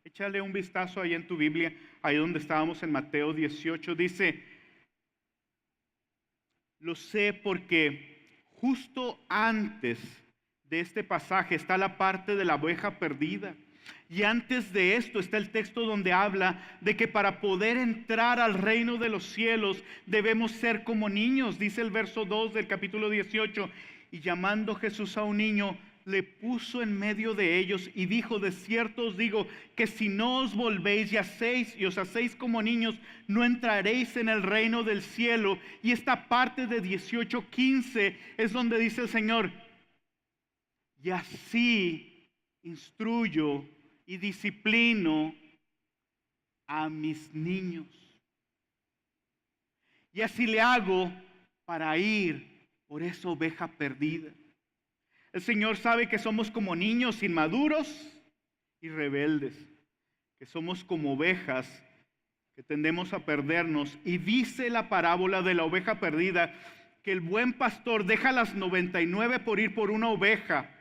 Échale un vistazo ahí en tu Biblia, ahí donde estábamos en Mateo 18. Dice, lo sé porque justo antes de este pasaje está la parte de la oveja perdida. Y antes de esto está el texto donde habla de que para poder entrar al reino de los cielos debemos ser como niños. Dice el verso 2 del capítulo 18, y llamando Jesús a un niño, le puso en medio de ellos y dijo, de cierto os digo que si no os volvéis y os hacéis como niños, no entraréis en el reino del cielo. Y esta parte de 18:15 es donde dice el Señor, y así instruyo y disciplino a mis niños. Y así le hago para ir por esa oveja perdida. El Señor sabe que somos como niños inmaduros y rebeldes, que somos como ovejas que tendemos a perdernos. Y dice la parábola de la oveja perdida que el buen pastor deja las 99 por ir por una oveja.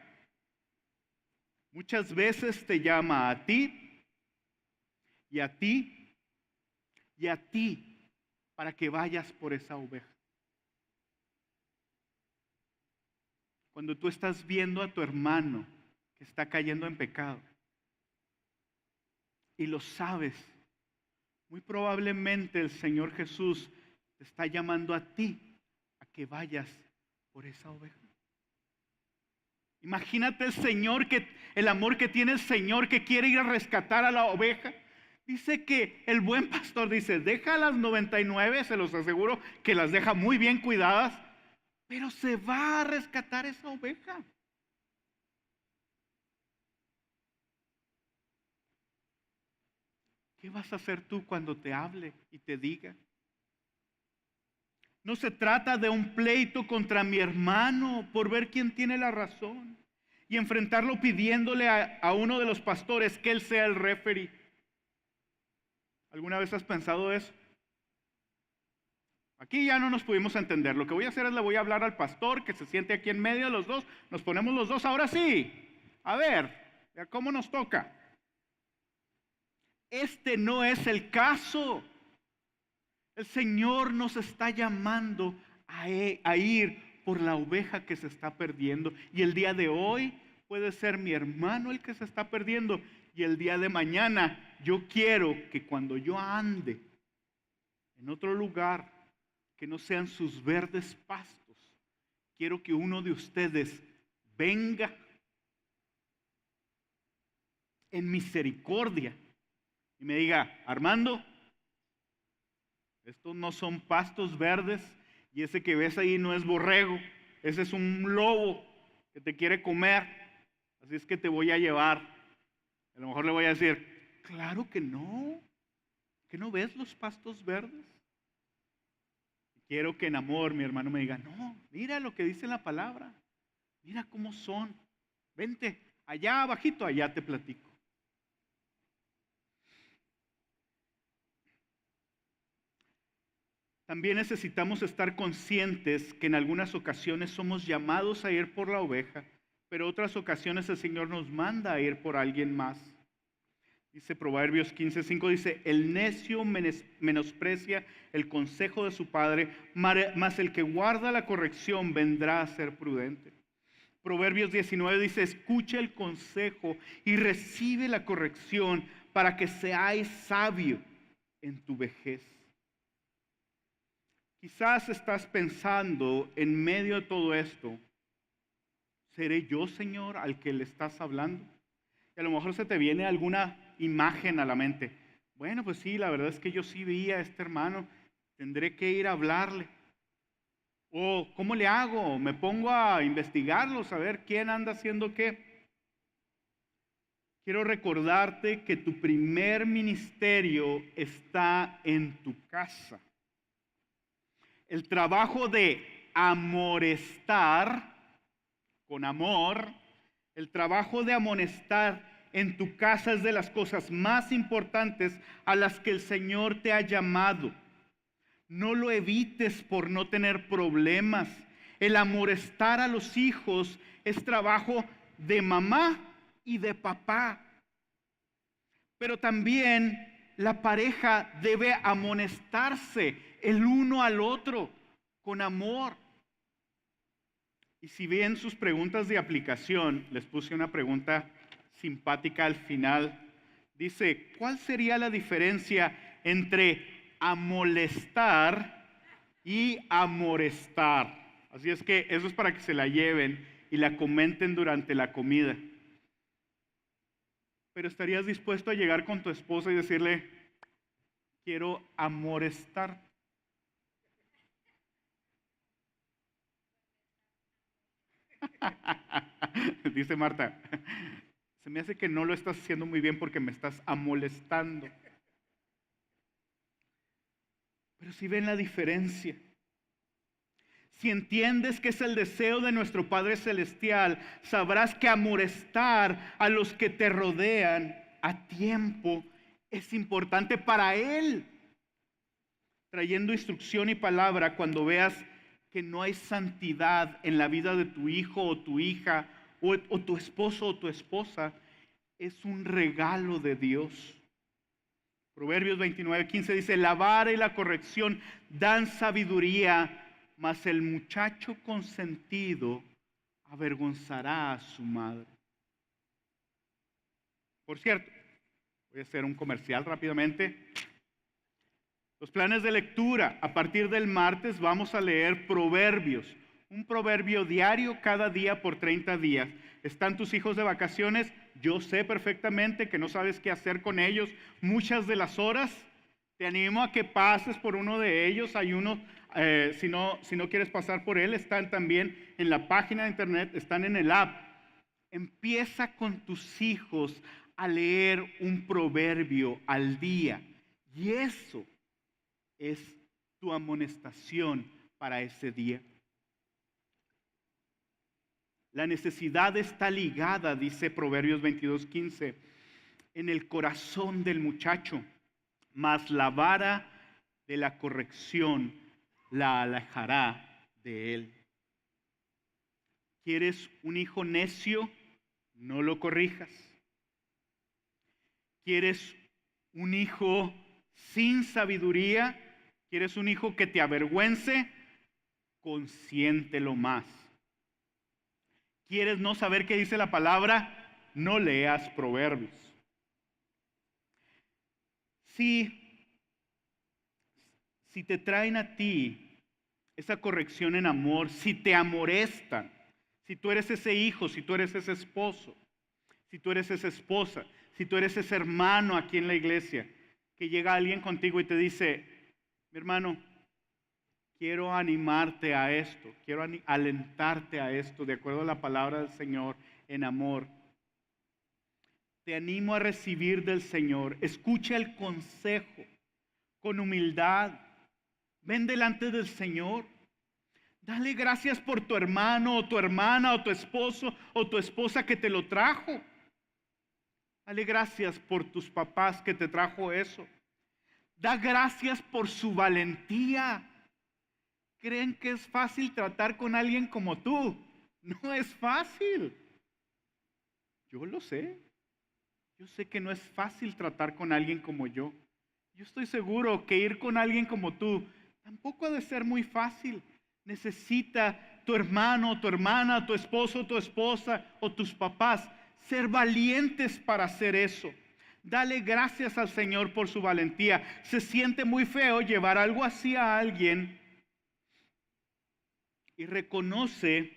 Muchas veces te llama a ti y a ti y a ti para que vayas por esa oveja. Cuando tú estás viendo a tu hermano que está cayendo en pecado y lo sabes, muy probablemente el Señor Jesús te está llamando a ti a que vayas por esa oveja. Imagínate el amor que tiene el Señor que quiere ir a rescatar a la oveja. Dice que el buen pastor dice, deja las 99, se los aseguro que las deja muy bien cuidadas, pero se va a rescatar esa oveja. ¿Qué vas a hacer tú cuando te hable y te diga? No se trata de un pleito contra mi hermano por ver quién tiene la razón y enfrentarlo pidiéndole a uno de los pastores que él sea el referee. ¿Alguna vez has pensado eso? Aquí ya no nos pudimos entender. Lo que voy a hacer es le voy a hablar al pastor que se siente aquí en medio de los dos. Nos ponemos los dos, ahora sí. A ver, ¿cómo nos toca? Este no es el caso. El Señor nos está llamando a ir por la oveja que se está perdiendo. Y el día de hoy puede ser mi hermano el que se está perdiendo. Y el día de mañana yo quiero que cuando yo ande en otro lugar que no sean sus verdes pastos, quiero que uno de ustedes venga en misericordia y me diga, Armando, estos no son pastos verdes y ese que ves ahí no es borrego, ese es un lobo que te quiere comer, así es que te voy a llevar. A lo mejor le voy a decir, claro que no, ¿que no ves los pastos verdes? Quiero que en amor mi hermano me diga, no, mira lo que dice la palabra, mira cómo son, vente, allá abajito, allá te platico. También necesitamos estar conscientes que en algunas ocasiones somos llamados a ir por la oveja, pero otras ocasiones el Señor nos manda a ir por alguien más. Dice Proverbios 15:5, dice, el necio menosprecia el consejo de su padre, mas el que guarda la corrección vendrá a ser prudente. Proverbios 19 dice, escucha el consejo y recibe la corrección para que seáis sabio en tu vejez. Quizás estás pensando en medio de todo esto, ¿seré yo, Señor, al que le estás hablando? Y a lo mejor se te viene alguna imagen a la mente. Bueno, pues sí, la verdad es que yo sí vi a este hermano, tendré que ir a hablarle. O, ¿cómo le hago? Me pongo a investigarlo, saber quién anda haciendo qué. Quiero recordarte que tu primer ministerio está en tu casa. El trabajo de amonestar, con amor, el trabajo de amonestar en tu casa es de las cosas más importantes a las que el Señor te ha llamado. No lo evites por no tener problemas. El amonestar a los hijos es trabajo de mamá y de papá. Pero también la pareja debe amonestarse el uno al otro con amor. Y si bien sus preguntas de aplicación, les puse una pregunta simpática al final. Dice, ¿cuál sería la diferencia entre amolestar y amorestar? Así es que eso es para que se la lleven y la comenten durante la comida. Pero ¿estarías dispuesto a llegar con tu esposa y decirle, quiero amorestar? Dice Marta, se me hace que no lo estás haciendo muy bien porque me estás amolestando. Pero si ven la diferencia, si entiendes que es el deseo de nuestro Padre Celestial, sabrás que amonestar a los que te rodean a tiempo es importante para Él. Trayendo instrucción y palabra cuando veas que no hay santidad en la vida de tu hijo o tu hija o tu esposo o tu esposa, es un regalo de Dios. Proverbios 29:15 dice, la vara y la corrección dan sabiduría, mas el muchacho consentido avergonzará a su madre. Por cierto, voy a hacer un comercial rápidamente. Los planes de lectura, a partir del martes vamos a leer Proverbios, un proverbio diario cada día por 30 días. ¿Están tus hijos de vacaciones? Yo sé perfectamente que no sabes qué hacer con ellos muchas de las horas. Te animo a que pases por uno de ellos. Hay uno, si no quieres pasar por él, están también en la página de internet, están en el app. Empieza con tus hijos a leer un proverbio al día. Y eso es tu amonestación para ese día. La necesidad está ligada, dice Proverbios 22:15, en el corazón del muchacho, mas la vara de la corrección la alejará de él. ¿Quieres un hijo necio? No lo corrijas. ¿Quieres un hijo sin sabiduría? ¿Quieres un hijo que te avergüence? Consiéntelo más. ¿Quieres no saber qué dice la palabra? No leas Proverbios. Si te traen a ti esa corrección en amor, si te amorestan, si tú eres ese hijo, si tú eres ese esposo, si tú eres esa esposa, si tú eres ese hermano aquí en la iglesia, que llega alguien contigo y te dice, mi hermano, quiero animarte a esto, quiero alentarte a esto, de acuerdo a la palabra del Señor, en amor. Te animo a recibir del Señor. Escucha el consejo con humildad. Ven delante del Señor. Dale gracias por tu hermano o tu hermana o tu esposo o tu esposa que te lo trajo. Dale gracias por tus papás que te trajo eso. Da gracias por su valentía. creen que es fácil tratar con alguien como tú. No es fácil. Yo lo sé. Yo sé que no es fácil tratar con alguien como yo. Yo estoy seguro que ir con alguien como tú tampoco ha de ser muy fácil. Necesita tu hermano, tu hermana, tu esposo, tu esposa o tus papás ser valientes para hacer eso. Dale gracias al Señor por su valentía. Se siente muy feo llevar algo así a alguien y reconoce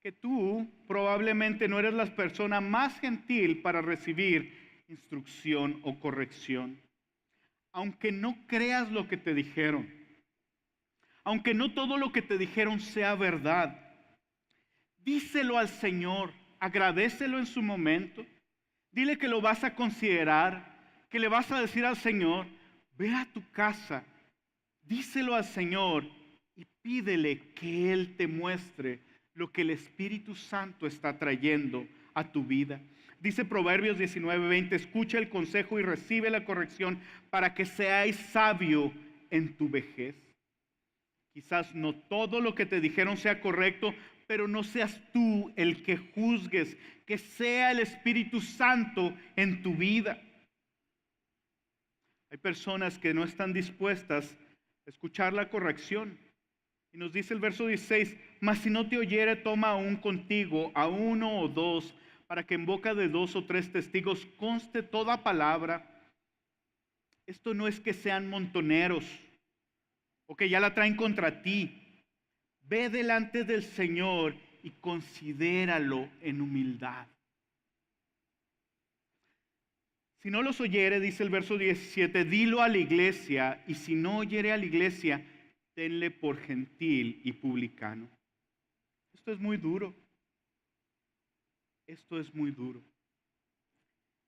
que tú probablemente no eres la persona más gentil para recibir instrucción o corrección. Aunque no creas lo que te dijeron, aunque no todo lo que te dijeron sea verdad, díselo al Señor, agradécelo en su momento, dile que lo vas a considerar, que le vas a decir al Señor, ve a tu casa, díselo al Señor y pídele que Él te muestre lo que el Espíritu Santo está trayendo a tu vida. Dice Proverbios 19:20, escucha el consejo y recibe la corrección para que seáis sabio en tu vejez. Quizás no todo lo que te dijeron sea correcto, pero no seas tú el que juzgues, que sea el Espíritu Santo en tu vida. Hay personas que no están dispuestas a escuchar la corrección. Y nos dice el verso 16, mas si no te oyere, toma aún contigo a uno o dos, para que en boca de dos o tres testigos conste toda palabra. Esto no es que sean montoneros o que ya la traen contra ti. Ve delante del Señor y considéralo en humildad. Si no los oyere, dice el verso 17, dilo a la iglesia, y si no oyere a la iglesia, tenle por gentil y publicano. Esto es muy duro. Esto es muy duro.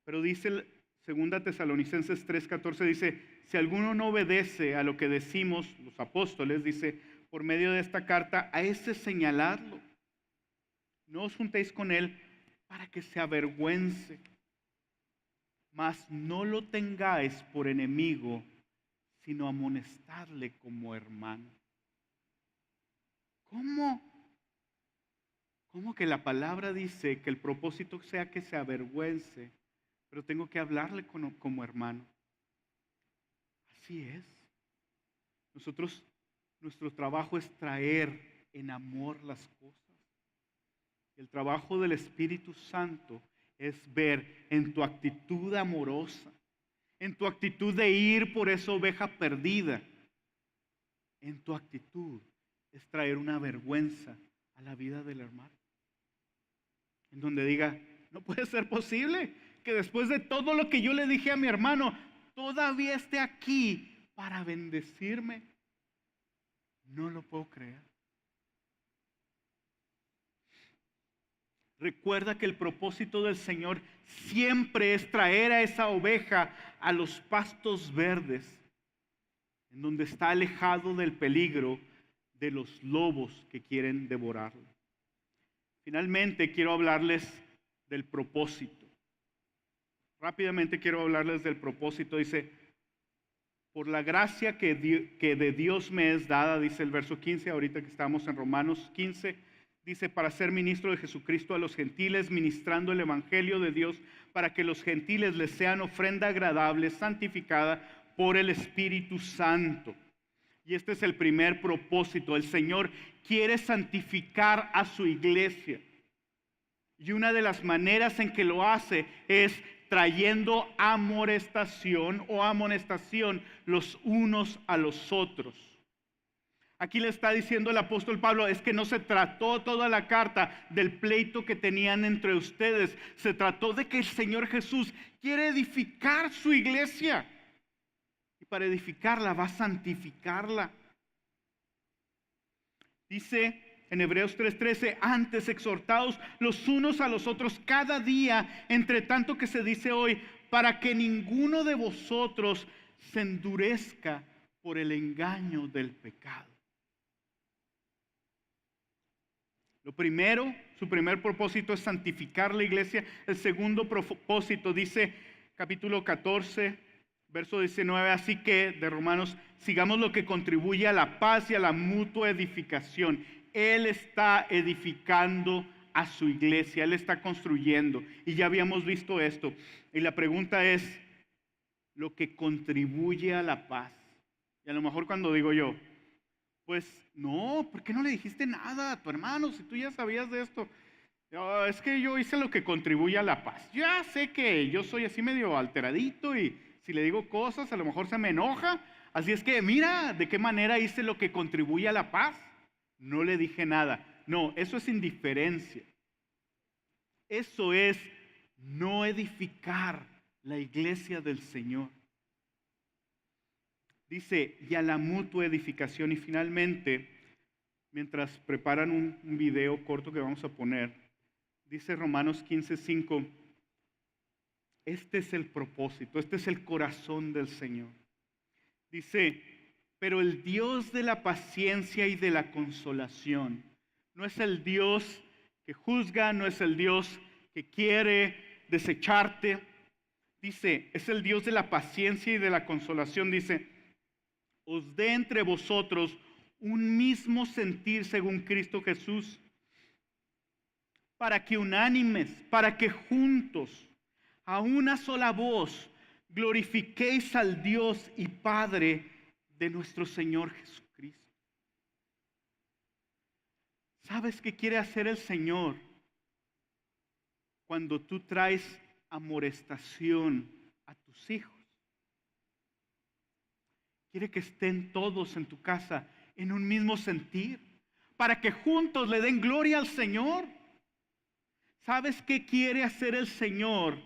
Pero dice el 2 Tesalonicenses 3:14, dice, si alguno no obedece a lo que decimos, los apóstoles, dice, por medio de esta carta, a ese señaladlo. No os juntéis con él para que se avergüence, mas no lo tengáis por enemigo, sino amonestadle como hermano. ¿Cómo? ¿Cómo que la palabra dice que el propósito sea que se avergüence, pero tengo que hablarle como hermano? Así es. Nuestro trabajo es traer en amor las cosas. El trabajo del Espíritu Santo es ver en tu actitud amorosa, en tu actitud de ir por esa oveja perdida, en tu actitud es traer una vergüenza a la vida del hermano. En donde diga, no puede ser posible que después de todo lo que yo le dije a mi hermano, todavía esté aquí para bendecirme. No lo puedo creer. Recuerda que el propósito del Señor siempre es traer a esa oveja a los pastos verdes, en donde está alejado del peligro de los lobos que quieren devorarlo. Finalmente quiero hablarles del propósito. Rápidamente quiero hablarles del propósito. Dice, por la gracia que de Dios me es dada, dice el verso 15, ahorita que estamos en Romanos 15, dice, para ser ministro de Jesucristo a los gentiles, ministrando el evangelio de Dios, para que los gentiles les sean ofrenda agradable, santificada por el Espíritu Santo. Y este es el primer propósito. El Señor quiere santificar a su iglesia. Y una de las maneras en que lo hace es trayendo amonestación los unos a los otros. Aquí le está diciendo el apóstol Pablo, es que no se trató toda la carta del pleito que tenían entre ustedes. Se trató de que el Señor Jesús quiere edificar su iglesia. Y para edificarla va a santificarla. Dice en Hebreos 3:13, antes exhortaos los unos a los otros cada día, entre tanto que se dice hoy, para que ninguno de vosotros se endurezca por el engaño del pecado. Lo primero, su primer propósito es santificar la iglesia. El segundo propósito dice, capítulo 14, Verso 19, así que de Romanos, sigamos lo que contribuye a la paz y a la mutua edificación. Él está edificando a su iglesia, Él está construyendo. Y ya habíamos visto esto. Y la pregunta es, lo que contribuye a la paz. Y a lo mejor cuando digo yo, pues no, ¿por qué no le dijiste nada a tu hermano si tú ya sabías de esto? Es que yo hice lo que contribuye a la paz. Ya sé que yo soy así medio alteradito y si le digo cosas a lo mejor se me enoja. Así es que mira de qué manera hice lo que contribuye a la paz. No le dije nada. No, eso es indiferencia. Eso es no edificar la iglesia del Señor. Dice, y a la mutua edificación. Y finalmente, mientras preparan un video corto que vamos a poner, dice Romanos 15:5, este es el propósito, este es el corazón del Señor. Dice, pero el Dios de la paciencia y de la consolación no es el Dios que juzga, no es el Dios que quiere desecharte. Dice, es el Dios de la paciencia y de la consolación. Dice, os dé entre vosotros un mismo sentir según Cristo Jesús, para que unánimes, para que juntos, a una sola voz, glorifiquéis al Dios y Padre de nuestro Señor Jesucristo. ¿Sabes qué quiere hacer el Señor? Cuando tú traes amonestación a tus hijos. Quiere que estén todos en tu casa en un mismo sentir, para que juntos le den gloria al Señor. ¿Sabes qué quiere hacer el Señor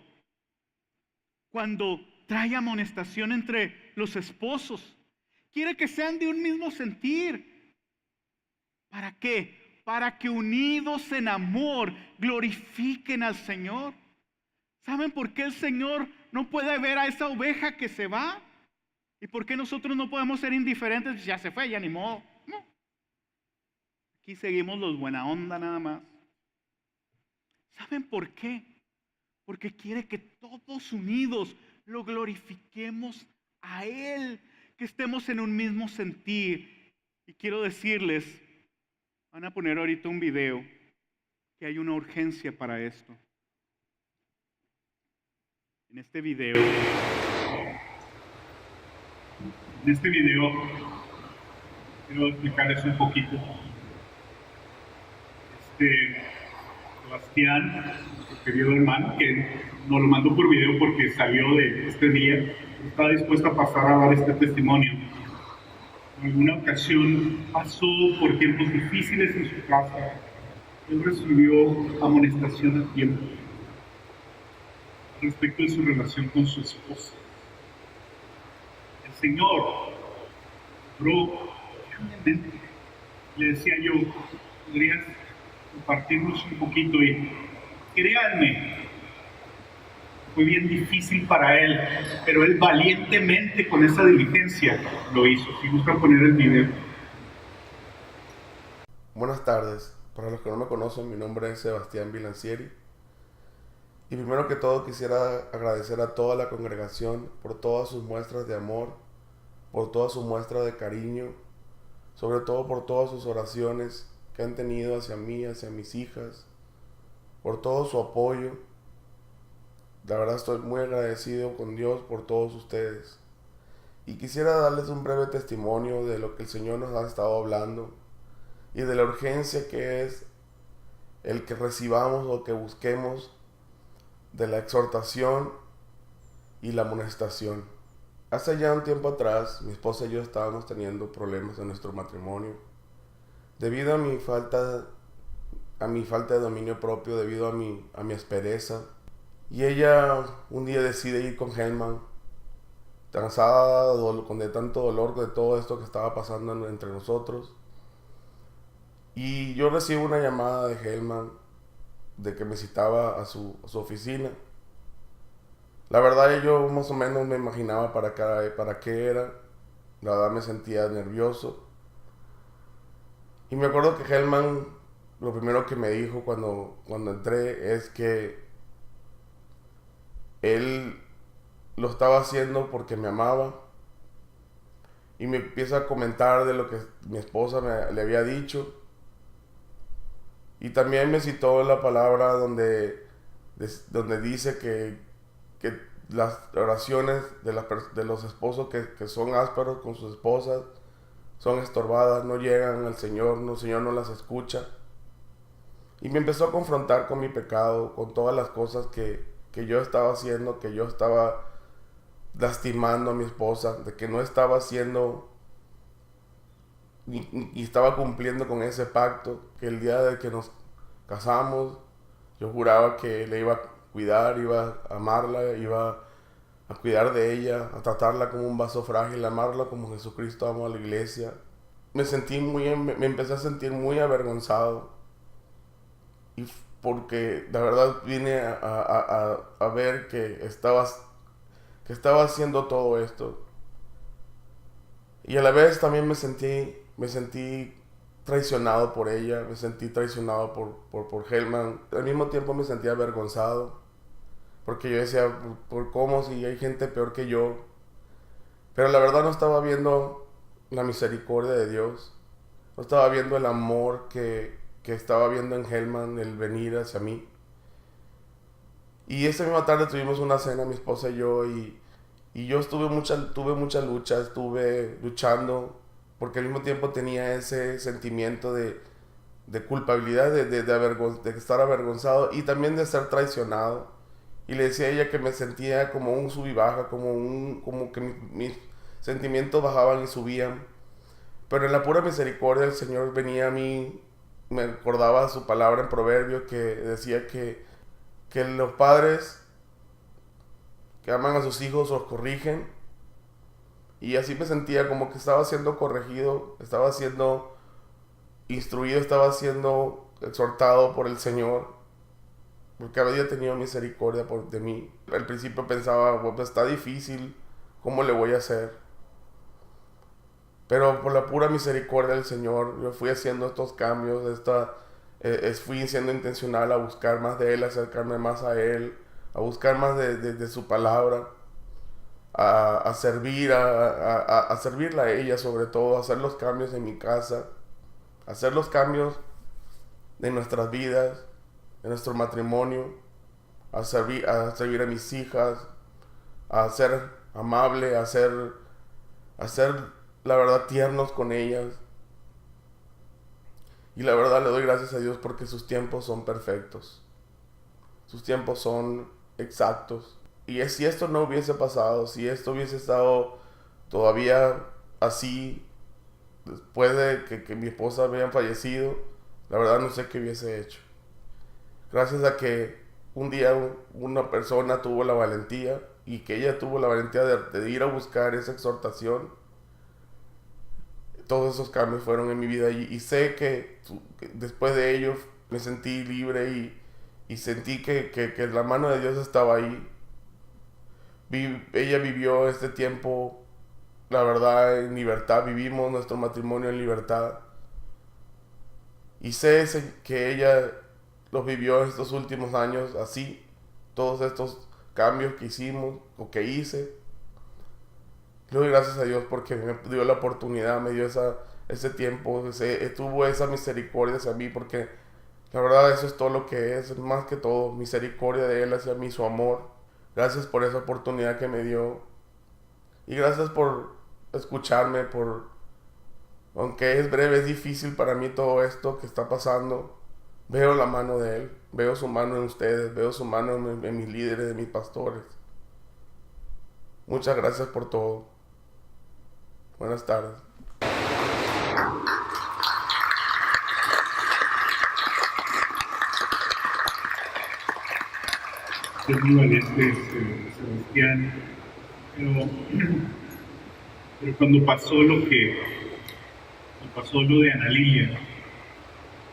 cuando trae amonestación entre los esposos? Quiere que sean de un mismo sentir. ¿Para qué? Para que unidos en amor glorifiquen al Señor. ¿Saben por qué el Señor no puede ver a esa oveja que se va? ¿Y por qué nosotros no podemos ser indiferentes? Ya se fue, ya ni modo. No. Aquí seguimos los buena onda nada más. ¿Saben por qué? Porque quiere que todos unidos lo glorifiquemos a Él, que estemos en un mismo sentir. Y quiero decirles, van a poner ahorita un video, que hay una urgencia para esto. En este video quiero explicarles un poquito. Sebastián, nuestro querido hermano, que nos lo mandó por video porque salió de este día, está dispuesto a pasar a dar este testimonio. En alguna ocasión pasó por tiempos difíciles en su casa. Él recibió amonestación a tiempo respecto de su relación con su esposa. El Señor obró grandemente. Le decía yo, ¿podrías compartirnos un poquito? Y créanme, fue bien difícil para él, pero él valientemente con esa diligencia lo hizo. Si gustan poner el video. Buenas tardes. Para los que no me conocen, mi nombre es Sebastián Vilancieri. Y primero que todo quisiera agradecer a toda la congregación por todas sus muestras de amor, por toda su muestra de cariño, sobre todo por todas sus oraciones que han tenido hacia mí, hacia mis hijas, por todo su apoyo. La verdad estoy muy agradecido con Dios por todos ustedes. Y quisiera darles un breve testimonio de lo que el Señor nos ha estado hablando y de la urgencia que es el que recibamos o que busquemos de la exhortación y la amonestación. Hace ya un tiempo atrás, mi esposa y yo estábamos teniendo problemas en nuestro matrimonio debido a mi falta de dominio propio, debido a mi aspereza. Y ella un día decide ir con Helman, cansada de tanto dolor de todo esto que estaba pasando entre nosotros. Y yo recibo una llamada de Helman de que me citaba a su oficina. La verdad yo más o menos me imaginaba para qué era. La verdad me sentía nervioso. Y me acuerdo que Helman lo primero que me dijo cuando entré es que él lo estaba haciendo porque me amaba. Y me empieza a comentar de lo que mi esposa le había dicho. Y también me citó la palabra donde dice que las oraciones de los esposos que son ásperos con sus esposas son estorbadas, no llegan al Señor, el Señor no las escucha. Y me empezó a confrontar con mi pecado, con todas las cosas que yo estaba haciendo, que yo estaba lastimando a mi esposa, de que no estaba haciendo y estaba cumpliendo con ese pacto, que el día de que nos casamos, yo juraba que le iba a cuidar, iba a amarla, iba a cuidar de ella, a tratarla como un vaso frágil, a amarla como Jesucristo amó a la iglesia. Me empecé a sentir muy avergonzado, y porque la verdad vine a ver que estaba haciendo todo esto. Y a la vez también me sentí traicionado por ella, me sentí traicionado por Helman. Al mismo tiempo me sentía avergonzado, porque yo decía, ¿por cómo si hay gente peor que yo? Pero la verdad no estaba viendo la misericordia de Dios, no estaba viendo el amor que estaba viendo en Helman, el venir hacia mí. Y esa misma tarde tuvimos una cena, mi esposa y yo, y yo tuve mucha lucha, estuve luchando, porque al mismo tiempo tenía ese sentimiento de culpabilidad, de estar avergonzado y también de ser traicionado. Y le decía a ella que me sentía como un sub y baja, como que mis sentimientos bajaban y subían. Pero en la pura misericordia el Señor venía a mí, me acordaba su palabra en Proverbios que decía que los padres que aman a sus hijos los corrigen. Y así me sentía como que estaba siendo corregido, estaba siendo instruido, estaba siendo exhortado por el Señor, porque había tenido misericordia de mí. Al principio pensaba, pues está difícil, ¿cómo le voy a hacer? Pero por la pura misericordia del Señor, yo fui haciendo estos cambios, fui siendo intencional a buscar más de Él, a acercarme más a Él, a buscar más de su palabra, a servir, a servirla a ella sobre todo, a hacer los cambios en mi casa, a hacer los cambios en nuestras vidas, en nuestro matrimonio, a servir a mis hijas, a ser amable, a ser la verdad tiernos con ellas. Y la verdad le doy gracias a Dios porque sus tiempos son perfectos, sus tiempos son exactos. Y si esto no hubiese pasado, si esto hubiese estado todavía así, después de que mi esposa había fallecido, la verdad no sé qué hubiese hecho. Gracias a que un día una persona tuvo la valentía, y que ella tuvo la valentía de ir a buscar esa exhortación, todos esos cambios fueron en mi vida. Y sé que después de ello me sentí libre y sentí que la mano de Dios estaba ahí. Ella vivió este tiempo, la verdad, en libertad. Vivimos nuestro matrimonio en libertad. Y sé que ella los vivió estos últimos años así. Todos estos cambios que hicimos o que hice. Le doy gracias a Dios porque me dio la oportunidad, me dio ese tiempo, tuvo esa misericordia hacia mí, porque la verdad eso es todo lo que es más que todo, misericordia de Él hacia mí, su amor. Gracias por esa oportunidad que me dio. Y gracias por escucharme, aunque es breve, es difícil para mí todo esto que está pasando. Veo la mano de Él, veo su mano en ustedes, veo su mano en mis líderes, en mis pastores. Muchas gracias por todo. Buenas tardes. Es muy valiente Sebastián, pero cuando pasó lo de Ana Lilia,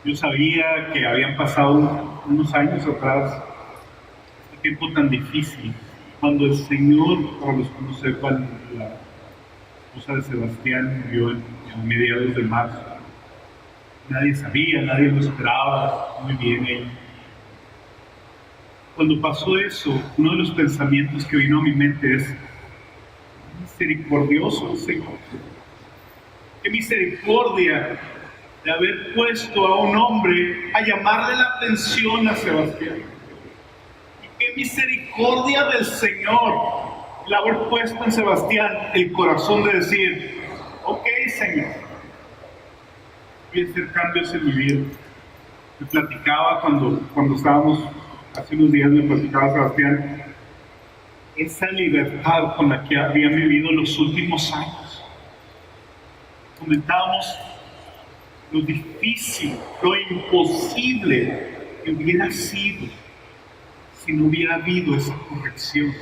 yo sabía que habían pasado unos años atrás, este tiempo tan difícil, cuando el Señor, para los que no sepan, la esposa de Sebastián murió en mediados de marzo. Nadie sabía, nadie lo esperaba, muy bien ella. Cuando pasó eso, uno de los pensamientos que vino a mi mente es: misericordioso Señor, qué misericordia de haber puesto a un hombre a llamarle la atención a Sebastián. Y qué misericordia del Señor el haber puesto en Sebastián el corazón de decir: ok, Señor, voy a hacer cambios en mi vida. Me platicaba cuando estábamos hace unos días, me platicaba Sebastián, esa libertad con la que habían vivido los últimos años. Comentábamos lo difícil, lo imposible que hubiera sido si no hubiera habido esa corrección.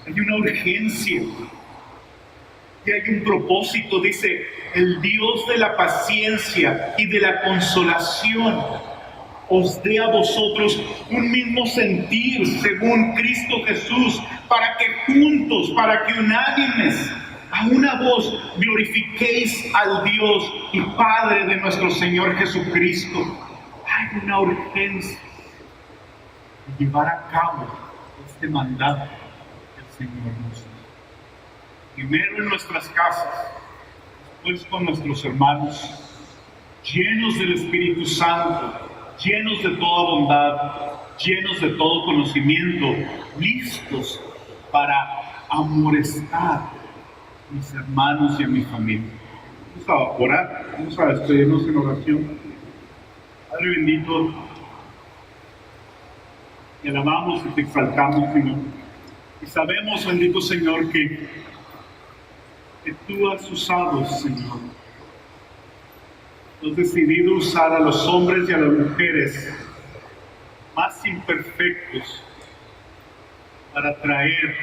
Hay una urgencia y hay un propósito. Dice: el Dios de la paciencia y de la consolación os dé a vosotros un mismo sentir según Cristo Jesús, para que juntos, para que unánimes, a una voz glorifiquéis al Dios y Padre de nuestro Señor Jesucristo. Hay una urgencia de llevar a cabo este mandato que el Señor nos da. Primero en nuestras casas, después con nuestros hermanos, llenos del Espíritu Santo, llenos de toda bondad, llenos de todo conocimiento, listos para amonestar a mis hermanos y a mi familia. Vamos a orar, vamos a despedirnos en oración. Padre bendito, te alabamos y te exaltamos, Señor. Y sabemos, bendito Señor, que tú has usado, Señor. Has decidido usar a los hombres y a las mujeres más imperfectos para traer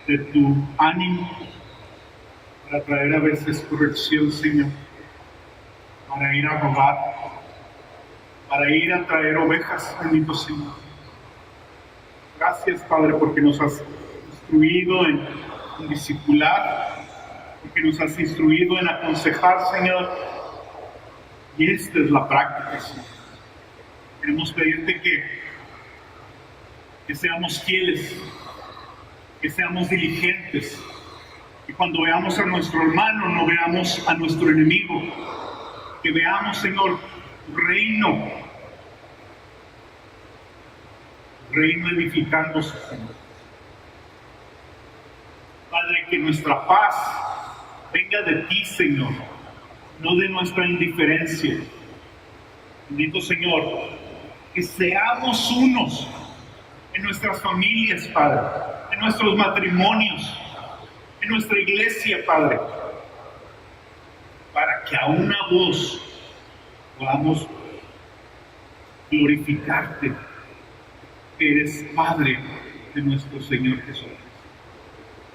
de tu ánimo, para traer a veces corrección, Señor, para ir a robar, para ir a traer ovejas, bendito Señor. Gracias, Padre, porque nos has instruido en discipular, porque nos has instruido en aconsejar, Señor. Y esta es la práctica, Señor. Queremos pedirte que seamos fieles, que seamos diligentes, que cuando veamos a nuestro hermano no veamos a nuestro enemigo, que veamos, Señor, tu reino edificándose, Señor. Padre, que nuestra paz venga de ti, Señor, no de nuestra indiferencia. Bendito Señor, que seamos unos en nuestras familias, Padre, en nuestros matrimonios, en nuestra iglesia, Padre, para que a una voz podamos glorificarte, que eres Padre de nuestro Señor Jesús.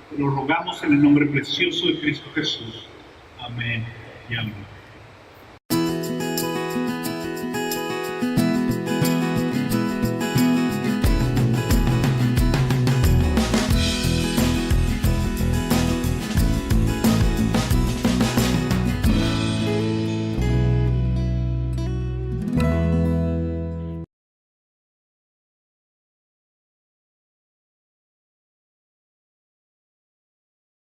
Te lo rogamos en el nombre precioso de Cristo Jesús. Amén y amén.